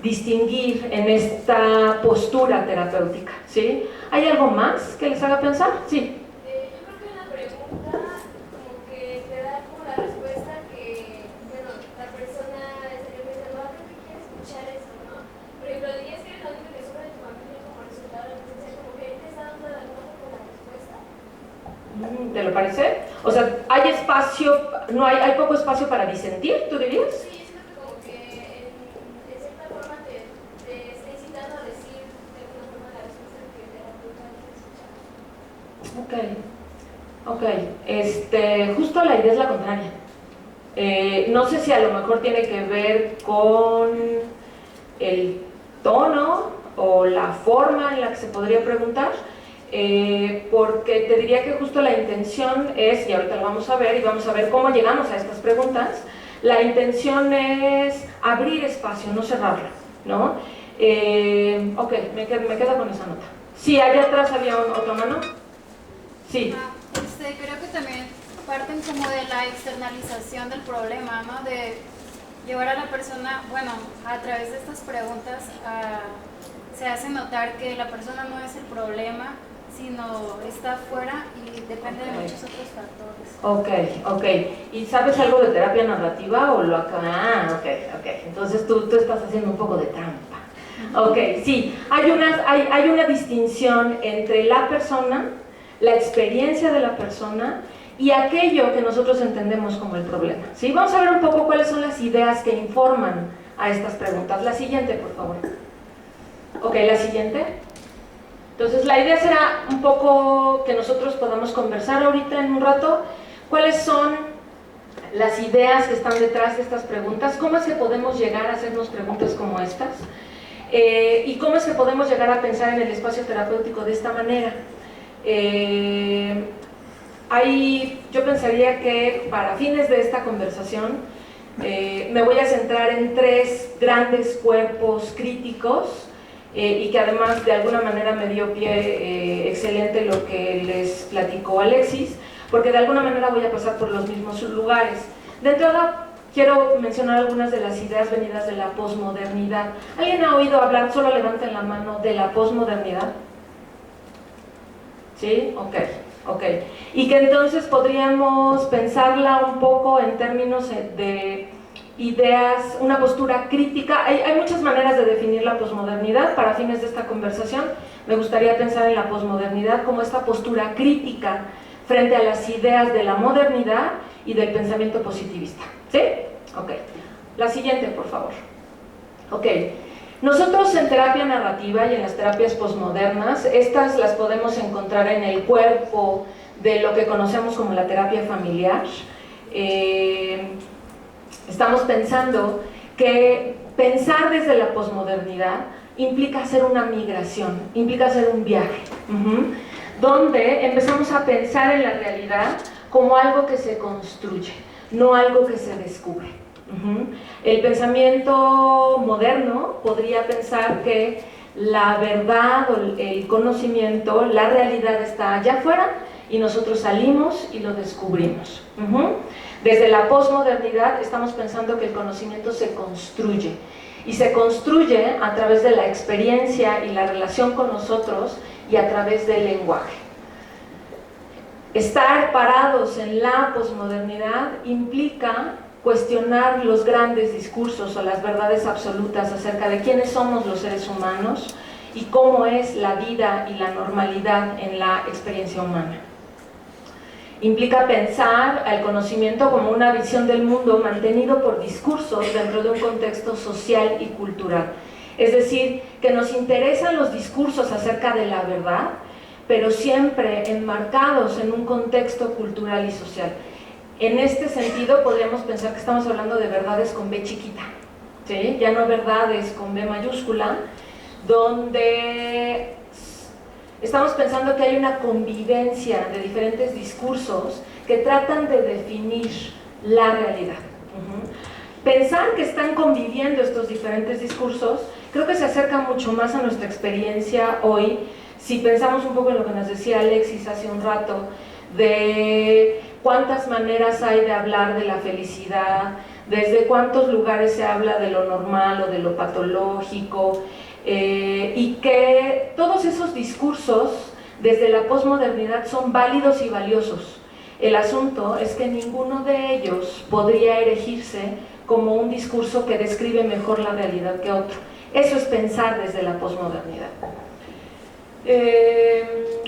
distinguir en esta postura terapéutica, ¿sí? ¿Hay algo más que les haga pensar? Sí. Yo creo que una pregunta como que te da como la respuesta que, bueno, la persona estaría pensando, creo que quiere escuchar eso, ¿no? Por ejemplo, dirías que eres la única que sufre de tu familia como resultado de la presencia, como que ahí te está dando la respuesta con la respuesta. ¿Te lo parece? O sea, hay espacio, no hay poco espacio para disentir, ¿tú dirías? Sí, yo siento que como que en cierta forma te está incitando a decir de alguna forma la respuesta que el terapeuta quiere escuchar. Justo la idea es la contraria. No sé si a lo mejor tiene que ver con el tono o la forma en la que se podría preguntar, porque te diría que justo la intención es, y ahorita lo vamos a ver, y vamos a ver cómo llegamos a estas preguntas, la intención es abrir espacio, no cerrarlo, ¿no? Ok, me quedo con esa nota. Sí, allá atrás había otra mano. Sí. Creo que también parten como de la externalización del problema, ¿no? De llevar a la persona, bueno, a través de estas preguntas se hace notar que la persona no es el problema, sino está afuera y depende de muchos otros factores. Ok. ¿Y sabes algo de terapia narrativa o lo acá? Ok. Entonces tú estás haciendo un poco de trampa. Ok, sí. Hay una distinción entre la persona, la experiencia de la persona y aquello que nosotros entendemos como el problema, ¿sí? Vamos a ver un poco cuáles son las ideas que informan a estas preguntas. La siguiente, por favor. Ok, la siguiente. Entonces la idea será un poco que nosotros podamos conversar ahorita en un rato cuáles son las ideas que están detrás de estas preguntas, cómo es que podemos llegar a hacernos preguntas como estas y cómo es que podemos llegar a pensar en el espacio terapéutico de esta manera. Yo pensaría que para fines de esta conversación me voy a centrar en tres grandes cuerpos críticos y que además de alguna manera me dio pie excelente lo que les platicó Alexis, porque de alguna manera voy a pasar por los mismos lugares. De entrada, quiero mencionar algunas de las ideas venidas de la posmodernidad. ¿Alguien ha oído hablar, solo levanten la mano, de la posmodernidad? ¿Sí? Ok. Y que entonces podríamos pensarla un poco en términos de ideas, una postura crítica. Hay muchas maneras de definir la posmodernidad. Para fines de esta conversación me gustaría pensar en la posmodernidad como esta postura crítica frente a las ideas de la modernidad y del pensamiento positivista. ¿Sí? Ok. La siguiente, por favor. Ok. Nosotros en terapia narrativa y en las terapias posmodernas, estas las podemos encontrar en el cuerpo de lo que conocemos como la terapia familiar. Estamos pensando que pensar desde la posmodernidad implica hacer una migración, implica hacer un viaje, donde empezamos a pensar en la realidad como algo que se construye, no algo que se descubre. El pensamiento moderno podría pensar que la verdad o el conocimiento, la realidad está allá afuera y nosotros salimos y lo descubrimos. Desde la posmodernidad estamos pensando que el conocimiento se construye y se construye a través de la experiencia y la relación con nosotros y a través del lenguaje. Estar parados en la posmodernidad implica cuestionar los grandes discursos o las verdades absolutas acerca de quiénes somos los seres humanos y cómo es la vida y la normalidad en la experiencia humana. Implica pensar al conocimiento como una visión del mundo mantenido por discursos dentro de un contexto social y cultural. Es decir, que nos interesan los discursos acerca de la verdad, pero siempre enmarcados en un contexto cultural y social. En este sentido podríamos pensar que estamos hablando de verdades con B chiquita, ¿sí? Ya no verdades con B mayúscula, donde estamos pensando que hay una convivencia de diferentes discursos que tratan de definir la realidad. Pensar que están conviviendo estos diferentes discursos creo que se acerca mucho más a nuestra experiencia hoy, si pensamos un poco en lo que nos decía Alexis hace un rato, de cuántas maneras hay de hablar de la felicidad, desde cuántos lugares se habla de lo normal o de lo patológico, y que todos esos discursos desde la posmodernidad son válidos y valiosos. El asunto es que ninguno de ellos podría erigirse como un discurso que describe mejor la realidad que otro. Eso es pensar desde la posmodernidad.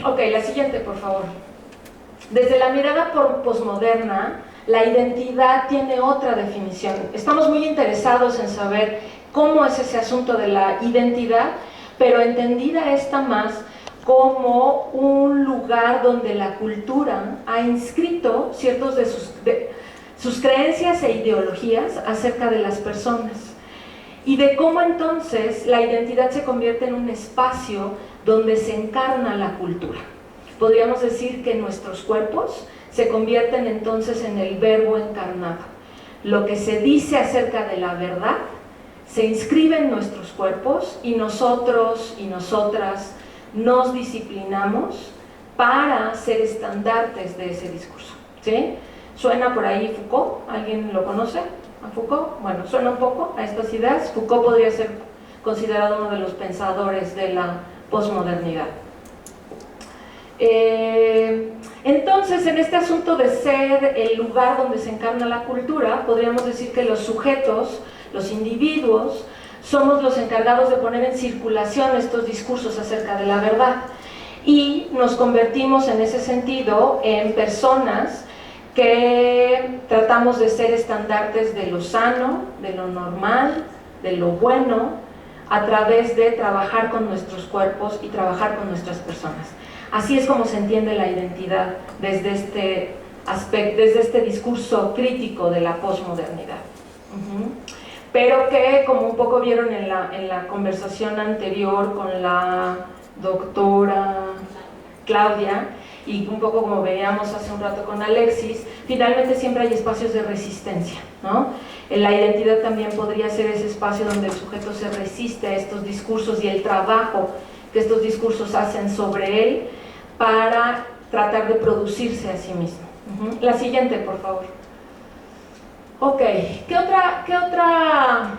Ok, la siguiente, por favor. Desde la mirada posmoderna, la identidad tiene otra definición. Estamos muy interesados en saber cómo es ese asunto de la identidad, pero entendida esta más como un lugar donde la cultura ha inscrito ciertos de sus creencias e ideologías acerca de las personas, y de cómo entonces la identidad se convierte en un espacio donde se encarna la cultura. Podríamos decir que nuestros cuerpos se convierten entonces en el verbo encarnado. Lo que se dice acerca de la verdad se inscribe en nuestros cuerpos, y nosotros y nosotras nos disciplinamos para ser estandartes de ese discurso, ¿sí? ¿Suena por ahí Foucault? ¿Alguien lo conoce a Foucault? Bueno, suena un poco a estas ideas. Foucault podría ser considerado uno de los pensadores de la posmodernidad. Entonces, en este asunto de ser el lugar donde se encarna la cultura, podríamos decir que los sujetos, los individuos, somos los encargados de poner en circulación estos discursos acerca de la verdad, y nos convertimos en ese sentido en personas que tratamos de ser estandartes de lo sano, de lo normal, de lo bueno, a través de trabajar con nuestros cuerpos y trabajar con nuestras personas. Así es como se entiende la identidad desde este aspecto, desde este discurso crítico de la posmodernidad. Pero que, como un poco vieron en la conversación anterior con la doctora Claudia, y un poco como veíamos hace un rato con Alexis, finalmente siempre hay espacios de resistencia, ¿no? La identidad también podría ser ese espacio donde el sujeto se resiste a estos discursos y el trabajo que estos discursos hacen sobre él para tratar de producirse a sí mismo. La siguiente, por favor. Ok, ¿qué otra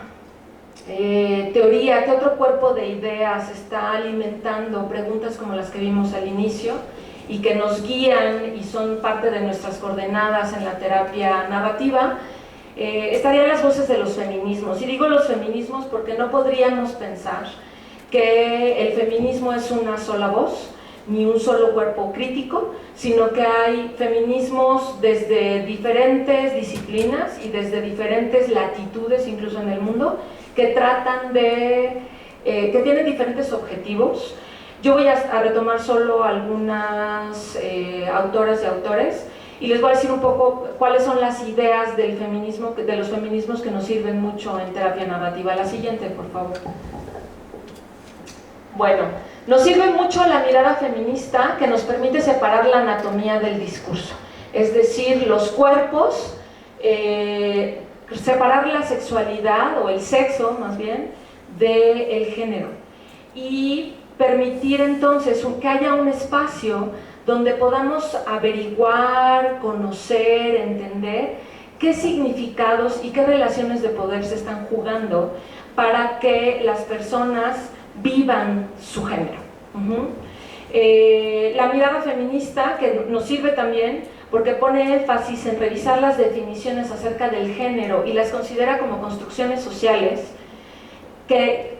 teoría, qué otro cuerpo de ideas está alimentando preguntas como las que vimos al inicio y que nos guían y son parte de nuestras coordenadas en la terapia narrativa? Estarían las voces de los feminismos. Y digo los feminismos porque no podríamos pensar que el feminismo es una sola voz, ni un solo cuerpo crítico, sino que hay feminismos desde diferentes disciplinas y desde diferentes latitudes, incluso en el mundo, que tratan de, que tienen diferentes objetivos. Yo voy a retomar solo algunas autoras y autores, y les voy a decir un poco cuáles son las ideas del feminismo, de los feminismos que nos sirven mucho en terapia narrativa. La siguiente, por favor. Bueno, nos sirve mucho la mirada feminista, que nos permite separar la anatomía del discurso, es decir, los cuerpos, separar la sexualidad, o el sexo más bien, del género, y permitir entonces que haya un espacio donde podamos averiguar, conocer, entender qué significados y qué relaciones de poder se están jugando para que las personas vivan su género. La mirada feminista, que nos sirve también porque pone énfasis en revisar las definiciones acerca del género y las considera como construcciones sociales, que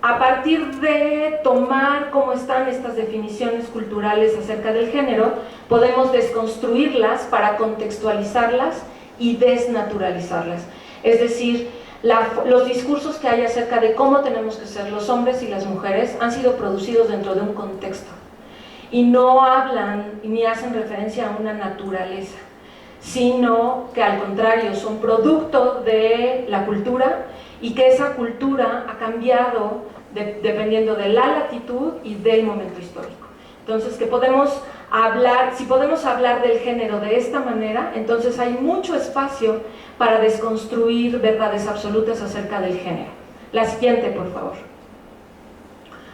a partir de tomar cómo están estas definiciones culturales acerca del género, podemos desconstruirlas para contextualizarlas y desnaturalizarlas. Es decir, los discursos que hay acerca de cómo tenemos que ser los hombres y las mujeres han sido producidos dentro de un contexto. y no hablan ni hacen referencia a una naturaleza, sino que al contrario son producto de la cultura y que esa cultura ha cambiado dependiendo de la latitud y del momento histórico. Entonces, que podemos hablar, si podemos hablar del género de esta manera, entonces hay mucho espacio para desconstruir verdades absolutas acerca del género. La siguiente, por favor.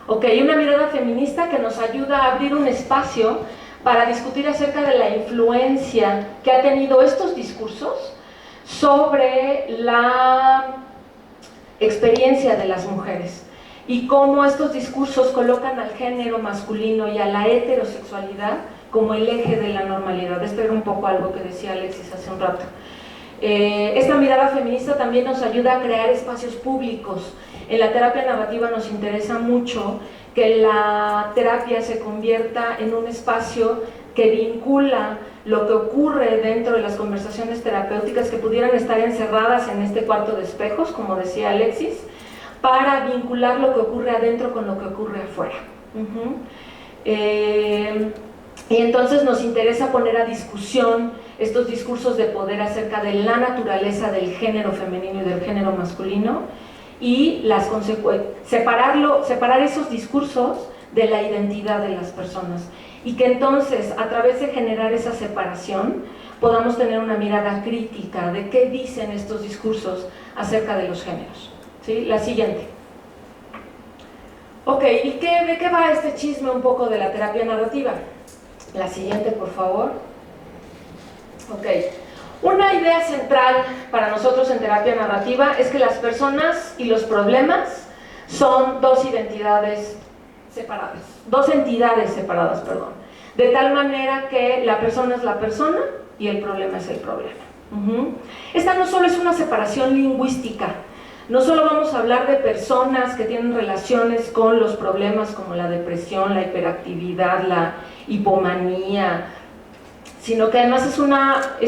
Ok, una mirada feminista que nos ayuda a abrir un espacio para discutir acerca de la influencia que ha tenido estos discursos sobre la experiencia de las mujeres y cómo estos discursos colocan al género masculino y a la heterosexualidad como el eje de la normalidad. Esto era un poco algo que decía Alexis hace un rato. Esta mirada feminista también nos ayuda a crear espacios públicos. En la terapia narrativa nos interesa mucho que la terapia se convierta en un espacio que vincula lo que ocurre dentro de las conversaciones terapéuticas, que pudieran estar encerradas en este cuarto de espejos, como decía Alexis, para vincular lo que ocurre adentro con lo que ocurre afuera. Y entonces nos interesa poner a discusión estos discursos de poder acerca de la naturaleza del género femenino y del género masculino, y las separar esos discursos de la identidad de las personas, y que entonces a través de generar esa separación podamos tener una mirada crítica de qué dicen estos discursos acerca de los géneros. ¿Sí? La siguiente. Ok, ¿y de qué va este chisme un poco de la terapia narrativa? La siguiente, por favor. Ok, una idea central para nosotros en terapia narrativa es que las personas y los problemas son dos entidades separadas, perdón, de tal manera que la persona es la persona y el problema es el problema. Esta no solo es una separación lingüística, no solo vamos a hablar de personas que tienen relaciones con los problemas como la depresión, la hiperactividad, la hipomanía, sino que además es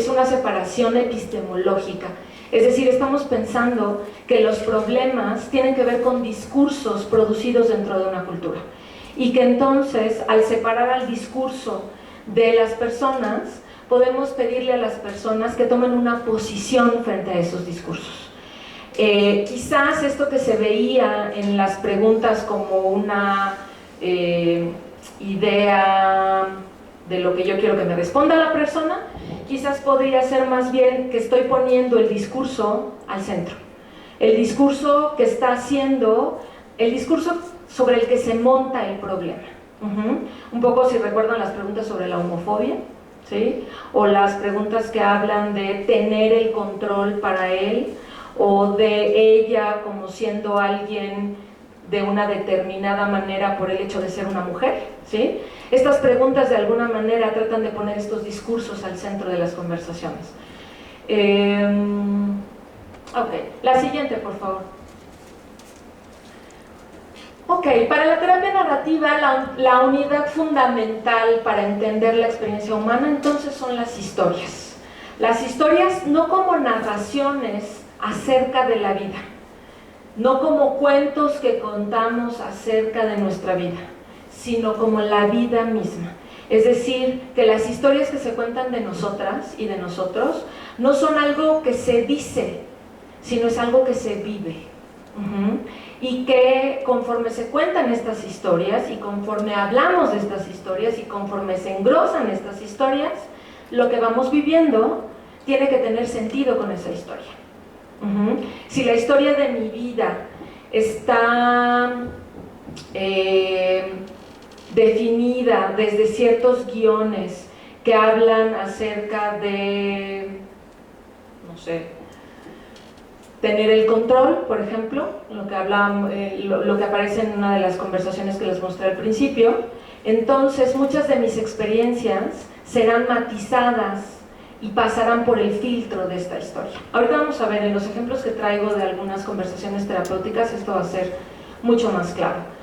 una separación epistemológica. Es decir, estamos pensando que los problemas tienen que ver con discursos producidos dentro de una cultura, y que entonces, al separar al discurso de las personas, podemos pedirle a las personas que tomen una posición frente a esos discursos. Quizás esto que se veía en las preguntas como una idea de lo que yo quiero que me responda la persona, quizás podría ser más bien que estoy poniendo el discurso al centro. El discurso que está haciendo, el discurso sobre el que se monta el problema. Un poco, si recuerdan las preguntas sobre la homofobia, ¿sí? O las preguntas que hablan de tener el control para él, o de ella como siendo alguien de una determinada manera por el hecho de ser una mujer, ¿sí? Estas preguntas de alguna manera tratan de poner estos discursos al centro de las conversaciones. Ok, la siguiente, por favor. Ok, para la terapia narrativa, la unidad fundamental para entender la experiencia humana entonces son las historias. Las historias no como narraciones acerca de la vida, no como cuentos que contamos acerca de nuestra vida, sino como la vida misma. Es decir, que las historias que se cuentan de nosotras y de nosotros no son algo que se dice, sino es algo que se vive. Y que conforme se cuentan estas historias, y conforme hablamos de estas historias, y conforme se engrosan estas historias, lo que vamos viviendo tiene que tener sentido con esa historia. Si la historia de mi vida está definida desde ciertos guiones que hablan acerca de, no sé, tener el control, por ejemplo, lo que aparece en una de las conversaciones que les mostré al principio, entonces muchas de mis experiencias serán matizadas y pasarán por el filtro de esta historia. Ahorita vamos a ver en los ejemplos que traigo de algunas conversaciones terapéuticas, esto va a ser mucho más claro.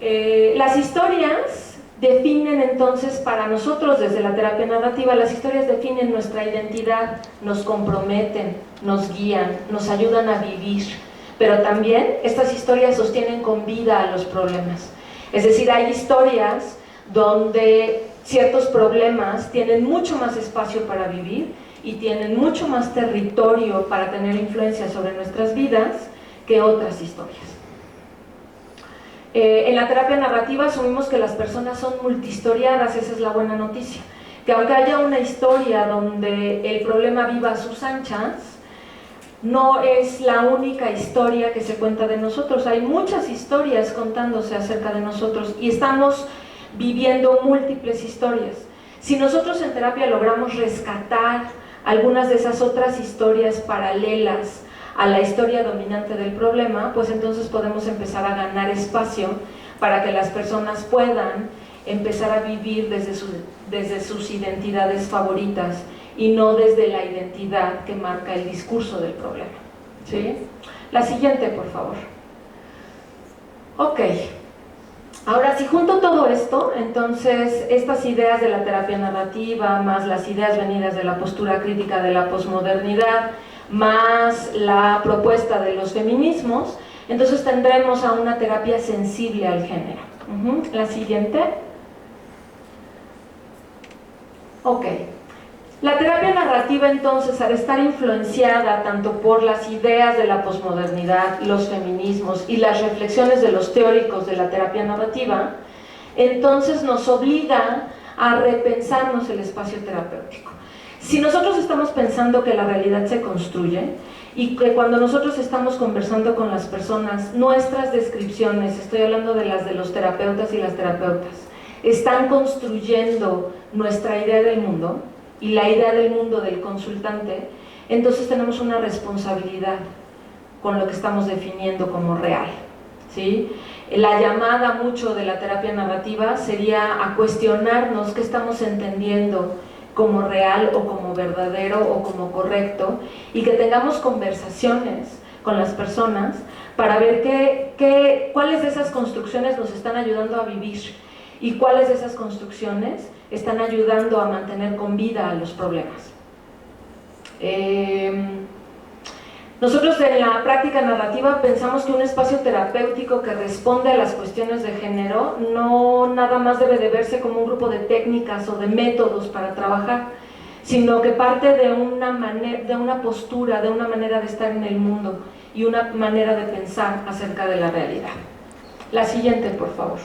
Las historias definen entonces para nosotros desde la terapia narrativa, las historias definen nuestra identidad, nos comprometen, nos guían, nos ayudan a vivir, pero también estas historias sostienen con vida a los problemas. Es decir, hay historias donde ciertos problemas tienen mucho más espacio para vivir y tienen mucho más territorio para tener influencia sobre nuestras vidas que otras historias. En la terapia narrativa asumimos que las personas son multihistoriadas, esa es la buena noticia, que aunque haya una historia donde el problema viva a sus anchas, no es la única historia que se cuenta de nosotros, hay muchas historias contándose acerca de nosotros y estamos viviendo múltiples historias. Si nosotros en terapia logramos rescatar algunas de esas otras historias paralelas a la historia dominante del problema, pues entonces podemos empezar a ganar espacio para que las personas puedan empezar a vivir desde sus identidades favoritas y no desde la identidad que marca el discurso del problema. ¿Sí? La siguiente, por favor. Ok. Ahora, si junto todo esto, entonces estas ideas de la terapia narrativa, más las ideas venidas de la postura crítica de la posmodernidad, más la propuesta de los feminismos, entonces tendremos a una terapia sensible al género. La siguiente. Ok. La terapia narrativa, entonces, al estar influenciada tanto por las ideas de la posmodernidad, los feminismos y las reflexiones de los teóricos de la terapia narrativa, entonces nos obliga a repensarnos el espacio terapéutico. Si nosotros estamos pensando que la realidad se construye y que cuando nosotros estamos conversando con las personas, nuestras descripciones, estoy hablando de las de los terapeutas y las terapeutas, están construyendo nuestra idea del mundo y la idea del mundo del consultante, entonces tenemos una responsabilidad con lo que estamos definiendo como real, ¿sí? La llamada mucho de la terapia narrativa sería a cuestionarnos qué estamos entendiendo como real o como verdadero o como correcto, y que tengamos conversaciones con las personas para ver cuáles de esas construcciones nos están ayudando a vivir y cuáles de esas construcciones están ayudando a mantener con vida a los problemas. Nosotros en la práctica narrativa pensamos que un espacio terapéutico que responde a las cuestiones de género no nada más debe de verse como un grupo de técnicas o de métodos para trabajar, sino que parte de una postura, de una manera de estar en el mundo y una manera de pensar acerca de la realidad. La siguiente, por favor.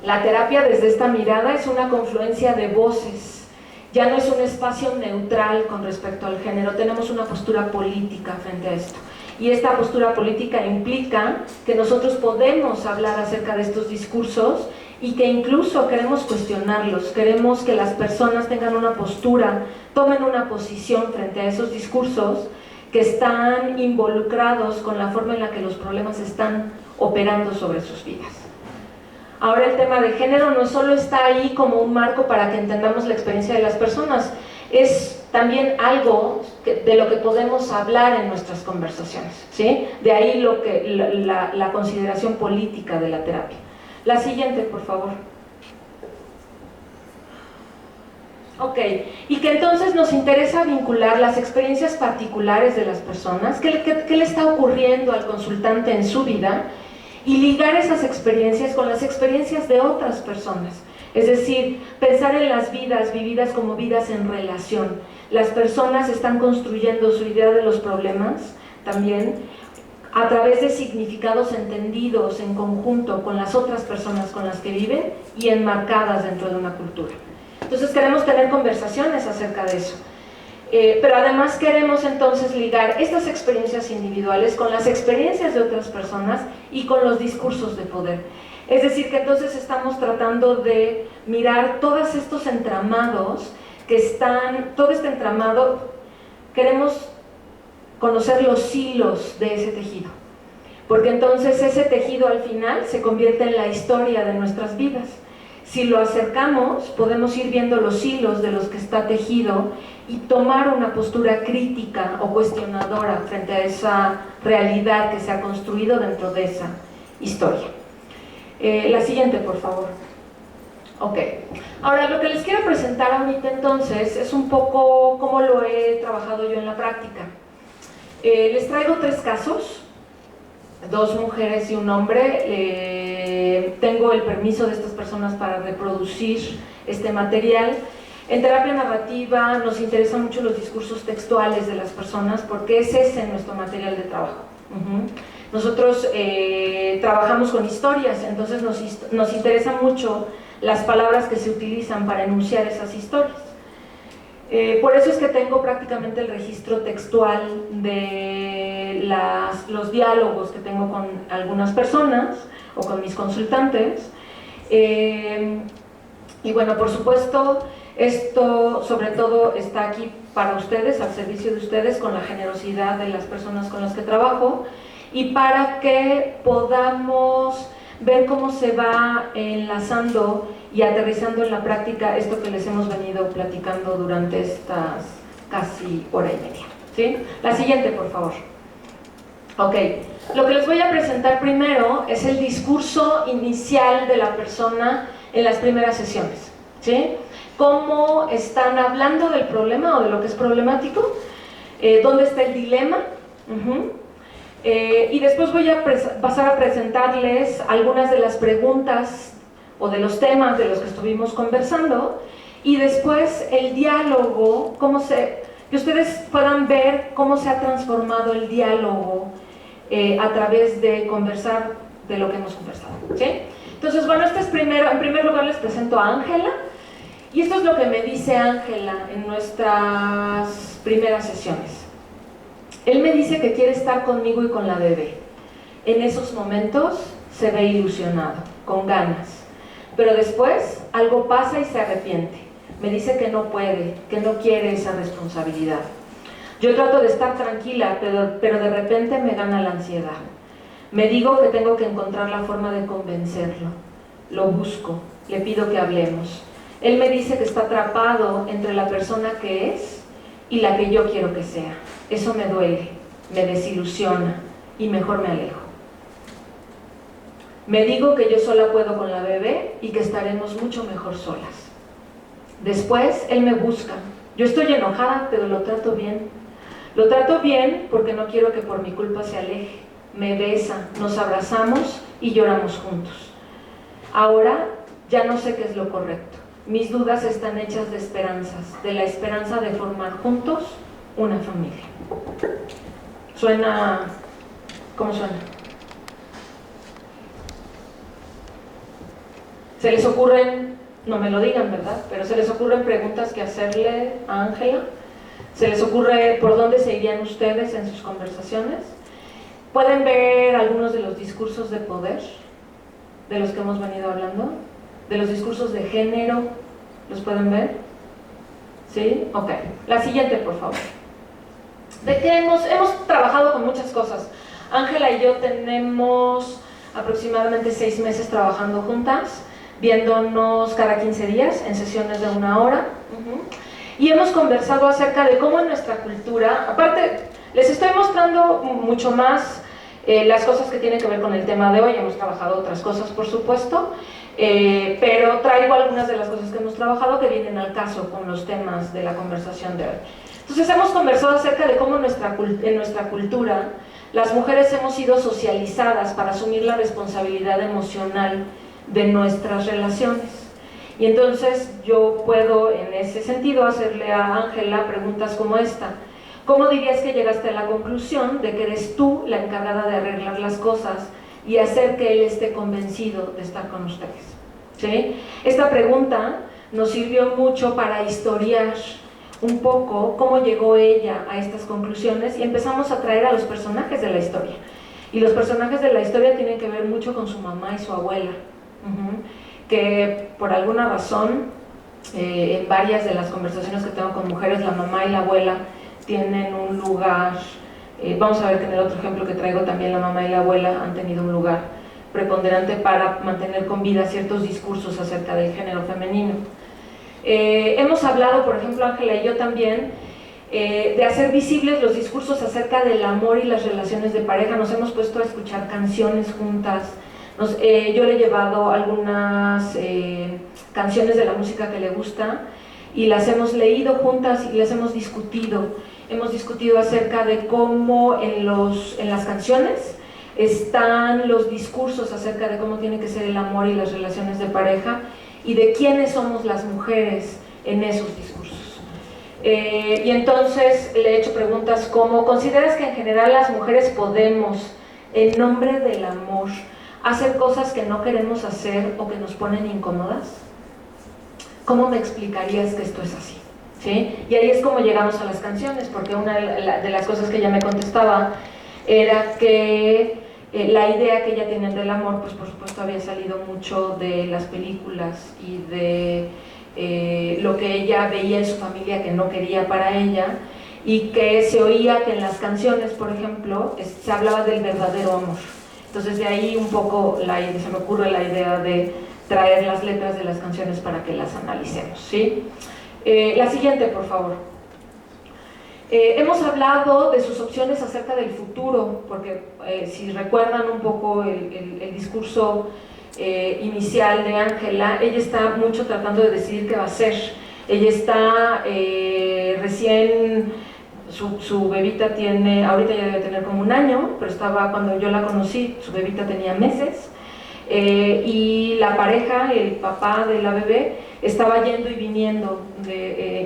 La terapia desde esta mirada es una confluencia de voces. Ya no es un espacio neutral con respecto al género, tenemos una postura política frente a esto. Y esta postura política implica que nosotros podemos hablar acerca de estos discursos y que incluso queremos cuestionarlos, queremos que las personas tengan una postura, tomen una posición frente a esos discursos que están involucrados con la forma en la que los problemas están operando sobre sus vidas. Ahora el tema de género no solo está ahí como un marco para que entendamos la experiencia de las personas, es también algo de lo que podemos hablar en nuestras conversaciones, ¿sí? De ahí la consideración política de la terapia. La siguiente, por favor. Ok, y que entonces nos interesa vincular las experiencias particulares de las personas, qué le está ocurriendo al consultante en su vida, y ligar esas experiencias con las experiencias de otras personas. Es decir, pensar en las vidas vividas como vidas en relación. Las personas están construyendo su idea de los problemas también a través de significados entendidos en conjunto con las otras personas con las que viven y enmarcadas dentro de una cultura. Entonces queremos tener conversaciones acerca de eso. Pero además queremos entonces ligar estas experiencias individuales con las experiencias de otras personas y con los discursos de poder. Es decir, que entonces estamos tratando de mirar todos estos entramados todo este entramado, queremos conocer los hilos de ese tejido, porque entonces ese tejido al final se convierte en la historia de nuestras vidas. Si lo acercamos, podemos ir viendo los hilos de los que está tejido y tomar una postura crítica o cuestionadora frente a esa realidad que se ha construido dentro de esa historia. La siguiente, por favor. Ok. Ahora, lo que les quiero presentar ahorita entonces es un poco cómo lo he trabajado yo en la práctica. Les traigo 3 casos, 2 mujeres y un hombre. tengo el permiso de estas personas para reproducir este material. En terapia narrativa nos interesan mucho los discursos textuales de las personas porque es ese nuestro material de trabajo. Nosotros trabajamos con historias, entonces nos interesan mucho las palabras que se utilizan para enunciar esas historias. Por eso es que tengo prácticamente el registro textual de los diálogos que tengo con algunas personas o con mis consultantes. Y bueno, por supuesto, esto sobre todo está aquí para ustedes, al servicio de ustedes, con la generosidad de las personas con las que trabajo y para que podamos ver cómo se va enlazando y aterrizando en la práctica esto que les hemos venido platicando durante estas casi hora y media, ¿sí? La siguiente, por favor. Ok, lo que les voy a presentar primero es el discurso inicial de la persona en las primeras sesiones, ¿sí? Cómo están hablando del problema o de lo que es problemático, dónde está el dilema, y después voy a pasar a presentarles algunas de las preguntas o de los temas de los que estuvimos conversando, y después el diálogo, que ustedes puedan ver cómo se ha transformado el diálogo a través de conversar de lo que hemos conversado, ¿sí? Entonces, bueno, en primer lugar les presento a Ángela, y esto es lo que me dice Ángela en nuestras primeras sesiones. Él me dice que quiere estar conmigo y con la bebé. En esos momentos se ve ilusionado, con ganas, pero después algo pasa y se arrepiente. Me dice que no puede, que no quiere esa responsabilidad. Yo trato de estar tranquila, pero de repente me gana la ansiedad. Me digo que tengo que encontrar la forma de convencerlo. Lo busco, le pido que hablemos. Él me dice que está atrapado entre la persona que es y la que yo quiero que sea. Eso me duele, me desilusiona y mejor me alejo. Me digo que yo sola puedo con la bebé y que estaremos mucho mejor solas. Después él me busca. Yo estoy enojada, pero lo trato bien. Lo trato bien porque no quiero que por mi culpa se aleje. Me besa, nos abrazamos y lloramos juntos. Ahora ya no sé qué es lo correcto. Mis dudas están hechas de esperanzas, de la esperanza de formar juntos una familia. ¿Suena? ¿Cómo suena? ¿Se les ocurren, no me lo digan, ¿verdad? Pero se les ocurren preguntas que hacerle a Ángela? ¿Se les ocurre por dónde se irían ustedes en sus conversaciones? ¿Pueden ver algunos de los discursos de poder de los que hemos venido hablando? ¿De los discursos de género? ¿Los pueden ver? ¿Sí? Ok. La siguiente, por favor. ¿De qué hemos trabajado con muchas cosas? Ángela y yo tenemos aproximadamente 6 meses trabajando juntas, viéndonos cada 15 días en sesiones de 1 hora. Y hemos conversado acerca de cómo en nuestra cultura, aparte, les estoy mostrando mucho más las cosas que tienen que ver con el tema de hoy. Hemos trabajado otras cosas, por supuesto, pero traigo algunas de las cosas que hemos trabajado que vienen al caso con los temas de la conversación de hoy. Entonces hemos conversado acerca de cómo en nuestra cultura las mujeres hemos sido socializadas para asumir la responsabilidad emocional de nuestras relaciones. Y entonces yo puedo en ese sentido hacerle a Ángela preguntas como esta. ¿Cómo dirías que llegaste a la conclusión de que eres tú la encargada de arreglar las cosas y hacer que él esté convencido de estar con ustedes? ¿Sí? Esta pregunta nos sirvió mucho para historiar un poco cómo llegó ella a estas conclusiones y empezamos a traer a los personajes de la historia. Y los personajes de la historia tienen que ver mucho con su mamá y su abuela, que por alguna razón, en varias de las conversaciones que tengo con mujeres, la mamá y la abuela tienen un lugar, vamos a ver que en el otro ejemplo que traigo también la mamá y la abuela han tenido un lugar preponderante para mantener con vida ciertos discursos acerca del género femenino. Hemos hablado, por ejemplo, Ángela y yo también, de hacer visibles los discursos acerca del amor y las relaciones de pareja. Nos hemos puesto a escuchar canciones juntas. Yo le he llevado algunas canciones de la música que le gusta y las hemos leído juntas y las hemos discutido. Hemos discutido acerca de cómo en las canciones están los discursos acerca de cómo tiene que ser el amor y las relaciones de pareja y de quiénes somos las mujeres en esos discursos. Y entonces le he hecho preguntas como: ¿consideras que en general las mujeres podemos, en nombre del amor, hacer cosas que no queremos hacer o que nos ponen incómodas? ¿Cómo me explicarías que esto es así? ¿Sí? Y ahí es como llegamos a las canciones, porque una de las cosas que ella me contestaba era que la idea que ella tenía del amor, pues por supuesto había salido mucho de las películas y de lo que ella veía en su familia que no quería para ella, y que se oía que en las canciones, por ejemplo, se hablaba del verdadero amor. Entonces de ahí un poco se me ocurre la idea de traer las letras de las canciones para que las analicemos, ¿sí? La siguiente, por favor. Hemos hablado de sus opciones acerca del futuro, porque si recuerdan un poco el discurso inicial de Ángela, ella está mucho tratando de decidir qué va a hacer. Ella está recién, su bebita tiene, ahorita ya debe tener como 1 año, pero estaba, cuando yo la conocí, su bebita tenía meses, y la pareja, el papá de la bebé, estaba yendo y viniendo,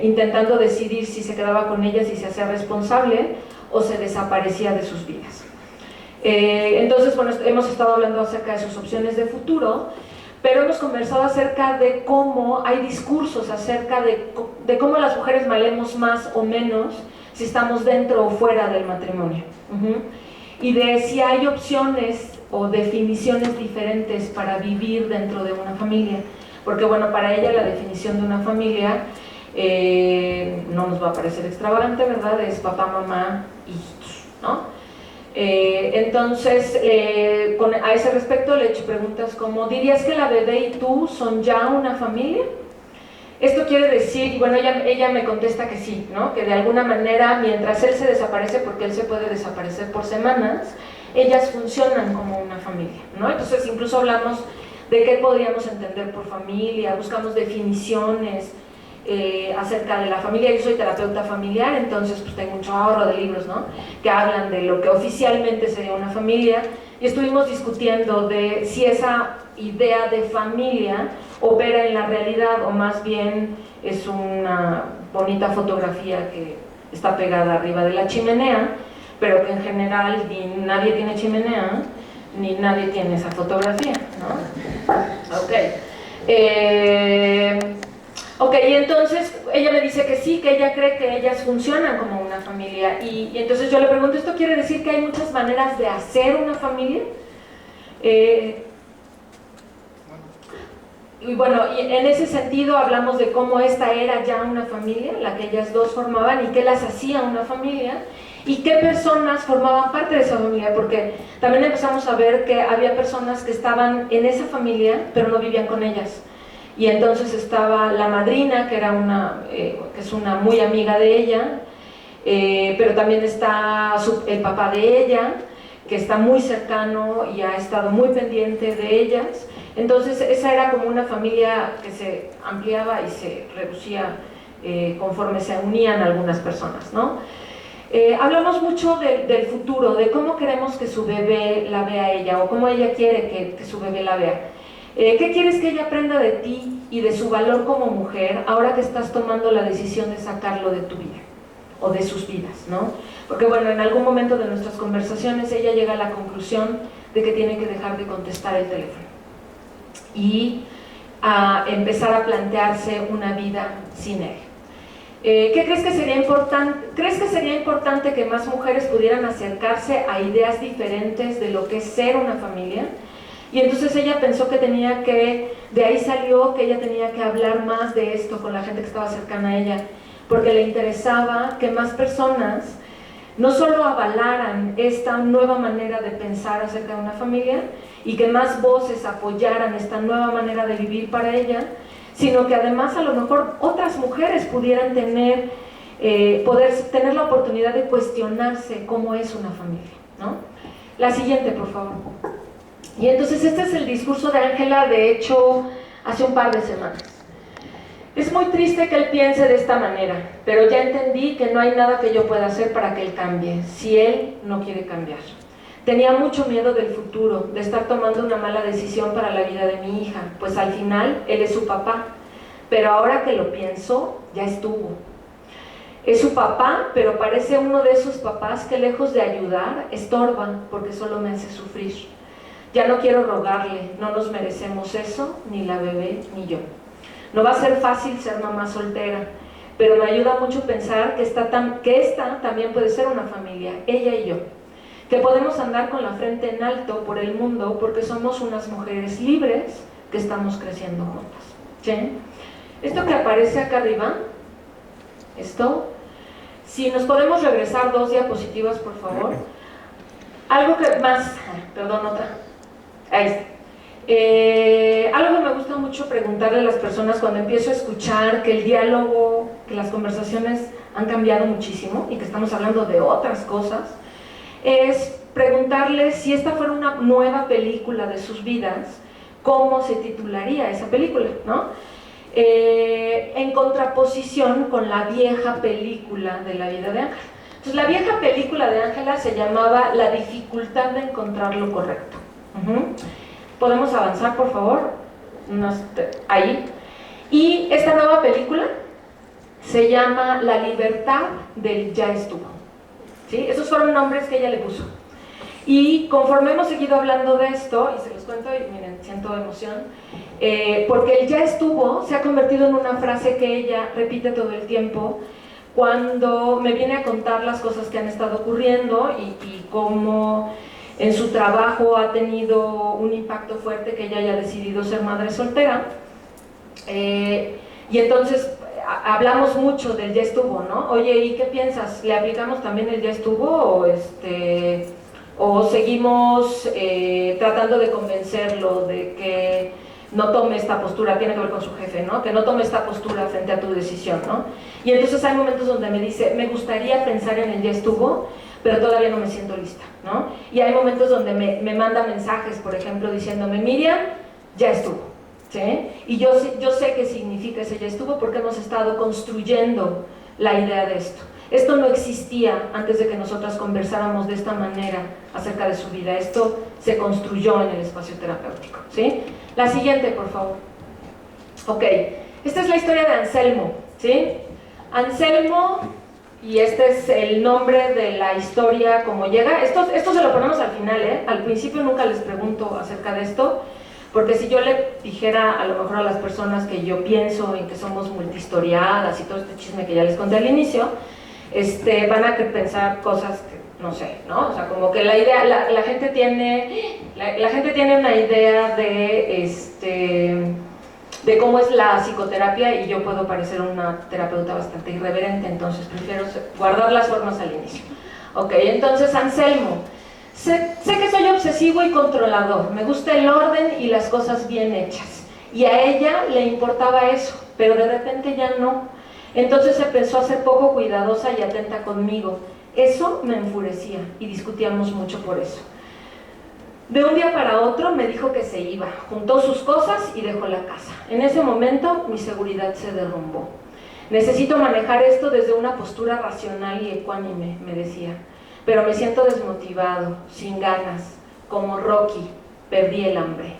intentando decidir si se quedaba con ella, si se hacía responsable o se desaparecía de sus vidas. Entonces, bueno, hemos estado hablando acerca de sus opciones de futuro, pero hemos conversado acerca de cómo hay discursos acerca de cómo las mujeres valemos más o menos si estamos dentro o fuera del matrimonio. Y de si hay opciones o definiciones diferentes para vivir dentro de una familia. Porque bueno, para ella la definición de una familia no nos va a parecer extravagante, ¿verdad? Es papá, mamá, hijitos, ¿no? Entonces, a ese respecto le he hecho preguntas como: ¿dirías que la bebé y tú son ya una familia? Esto quiere decir, y bueno, ella me contesta que sí, ¿no? Que de alguna manera, mientras él se desaparece, porque él se puede desaparecer por semanas, ellas funcionan como una familia, ¿no? Entonces incluso hablamos de qué podríamos entender por familia, buscamos definiciones acerca de la familia. Yo soy terapeuta familiar, entonces pues tengo mucho ahorro de libros, ¿no?, que hablan de lo que oficialmente sería una familia, y estuvimos discutiendo de si esa idea de familia opera en la realidad o más bien es una bonita fotografía que está pegada arriba de la chimenea, pero que en general ni nadie tiene chimenea, ni nadie tiene esa fotografía, ¿no? Ok, y entonces ella me dice que sí, que ella cree que ellas funcionan como una familia, y entonces yo le pregunto: ¿esto quiere decir que hay muchas maneras de hacer una familia? Y bueno, y en ese sentido hablamos de cómo esta era ya una familia, la que ellas dos formaban, y qué las hacía una familia, y qué personas formaban parte de esa familia, porque también empezamos a ver que había personas que estaban en esa familia, pero no vivían con ellas. Y entonces estaba la madrina, que es una muy amiga de ella, pero también está el papá de ella, que está muy cercano y ha estado muy pendiente de ellas. Entonces esa era como una familia que se ampliaba y se reducía conforme se unían algunas personas, ¿no? Hablamos mucho del futuro, de cómo queremos que su bebé la vea ella, o cómo ella quiere que su bebé la vea. ¿Qué quieres que ella aprenda de ti y de su valor como mujer ahora que estás tomando la decisión de sacarlo de tu vida o de sus vidas, ¿no? Porque bueno, en algún momento de nuestras conversaciones ella llega a la conclusión de que tiene que dejar de contestar el teléfono y a empezar a plantearse una vida sin él. ¿Qué crees que sería importante? ¿Crees que sería importante que más mujeres pudieran acercarse a ideas diferentes de lo que es ser una familia? Y entonces ella pensó que de ahí salió que ella tenía que hablar más de esto con la gente que estaba cercana a ella, porque le interesaba que más personas no solo avalaran esta nueva manera de pensar acerca de una familia y que más voces apoyaran esta nueva manera de vivir para ella, sino que además a lo mejor otras mujeres pudieran poder tener la oportunidad de cuestionarse cómo es una familia, ¿no? La siguiente, por favor. Y entonces este es el discurso de Ángela, de hecho, hace un par de semanas. Es muy triste que él piense de esta manera, pero ya entendí que no hay nada que yo pueda hacer para que él cambie, si él no quiere cambiar. Tenía mucho miedo del futuro, de estar tomando una mala decisión para la vida de mi hija, pues al final él es su papá, pero ahora que lo pienso, ya estuvo. Es su papá, pero parece uno de esos papás que lejos de ayudar, estorban porque solo me hace sufrir. Ya no quiero rogarle, no nos merecemos eso, ni la bebé ni yo. No va a ser fácil ser mamá soltera, pero me ayuda mucho pensar que esta también puede ser una familia, ella y yo. Que podemos andar con la frente en alto por el mundo porque somos unas mujeres libres que estamos creciendo juntas. ¿Sí? Esto que aparece acá arriba, esto, si nos podemos regresar 2 diapositivas, por favor. Algo que más, perdón, otra. Ahí está. Algo que me gusta mucho preguntarle a las personas cuando empiezo a escuchar que el diálogo, que las conversaciones han cambiado muchísimo y que estamos hablando de otras cosas, es preguntarles si esta fuera una nueva película de sus vidas, ¿cómo se titularía esa película? ¿No? En contraposición con la vieja película de la vida de Ángela. Entonces, la vieja película de Ángela se llamaba La dificultad de encontrar lo correcto. ¿Podemos avanzar, por favor? Ahí. Y esta nueva película se llama La libertad del ya estuvo. ¿Sí? Esos fueron nombres que ella le puso. Y conforme hemos seguido hablando de esto, y se los cuento, y miren, siento emoción, porque el ya estuvo se ha convertido en una frase que ella repite todo el tiempo cuando me viene a contar las cosas que han estado ocurriendo y cómo en su trabajo ha tenido un impacto fuerte que ella haya decidido ser madre soltera. Y entonces hablamos mucho del ya estuvo, ¿no? Oye, ¿y qué piensas? ¿Le aplicamos también el ya estuvo o seguimos tratando de convencerlo de que no tome esta postura? Tiene que ver con su jefe, ¿no? Que no tome esta postura frente a tu decisión, ¿no? Y entonces hay momentos donde me dice, me gustaría pensar en el ya estuvo, pero todavía no me siento lista, ¿no? Y hay momentos donde me manda mensajes, por ejemplo, diciéndome, Miriam, ya estuvo, ¿sí? Y yo sé qué significa ese ya estuvo porque hemos estado construyendo la idea de esto. Esto no existía antes de que nosotras conversáramos de esta manera acerca de su vida. Esto se construyó en el espacio terapéutico, ¿sí? La siguiente, por favor. Ok, esta es la historia de Anselmo, ¿sí? Anselmo, y este es el nombre de la historia como llega. Esto se lo ponemos al final, ¿eh? Al principio nunca les pregunto acerca de esto, porque si yo le dijera a lo mejor a las personas que yo pienso en que somos multihistoriadas y todo este chisme que ya les conté al inicio, van a pensar cosas que no sé, ¿no? O sea, como que la idea, la gente tiene una idea de cómo es la psicoterapia y yo puedo parecer una terapeuta bastante irreverente, entonces prefiero guardar las formas al inicio. Ok, entonces Anselmo. Sé que soy obsesivo y controlador, me gusta el orden y las cosas bien hechas. Y a ella le importaba eso, pero de repente ya no. Entonces empezó a ser poco cuidadosa y atenta conmigo. Eso me enfurecía y discutíamos mucho por eso. De un día para otro me dijo que se iba, juntó sus cosas y dejó la casa. En ese momento mi seguridad se derrumbó. Necesito manejar esto desde una postura racional y ecuánime, me decía. Pero me siento desmotivado, sin ganas, como Rocky, perdí el hambre.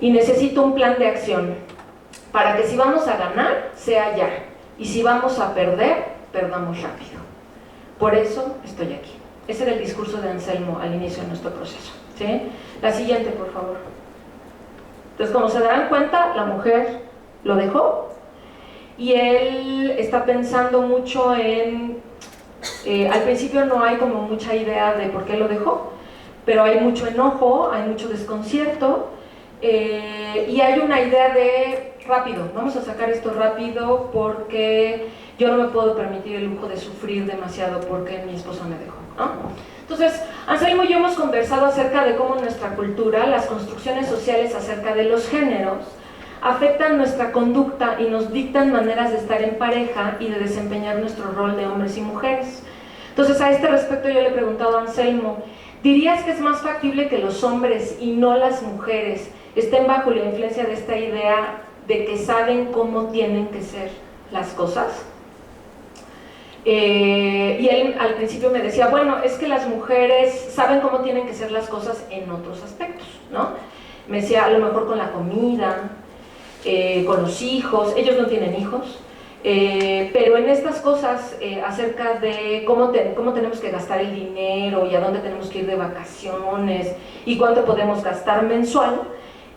Y necesito un plan de acción, para que si vamos a ganar, sea ya, y si vamos a perder, perdamos rápido. Por eso estoy aquí. Ese era el discurso de Anselmo al inicio de nuestro proceso, ¿sí? La siguiente, por favor. Entonces, como se darán cuenta, la mujer lo dejó, y él está pensando mucho en... al principio no hay como mucha idea de por qué lo dejó, pero hay mucho enojo, hay mucho desconcierto, y hay una idea de rápido, vamos a sacar esto rápido porque yo no me puedo permitir el lujo de sufrir demasiado porque mi esposo me dejó, ¿no? Entonces, Anselmo y yo hemos conversado acerca de cómo en nuestra cultura las construcciones sociales acerca de los géneros afectan nuestra conducta y nos dictan maneras de estar en pareja y de desempeñar nuestro rol de hombres y mujeres. Entonces, a este respecto yo le he preguntado a Anselmo, ¿dirías que es más factible que los hombres y no las mujeres estén bajo la influencia de esta idea de que saben cómo tienen que ser las cosas? Y él al principio me decía, bueno, es que las mujeres saben cómo tienen que ser las cosas en otros aspectos, ¿no? Me decía, a lo mejor con la comida, con los hijos, ellos no tienen hijos, pero en estas cosas acerca de cómo tenemos que gastar el dinero y a dónde tenemos que ir de vacaciones y cuánto podemos gastar mensual,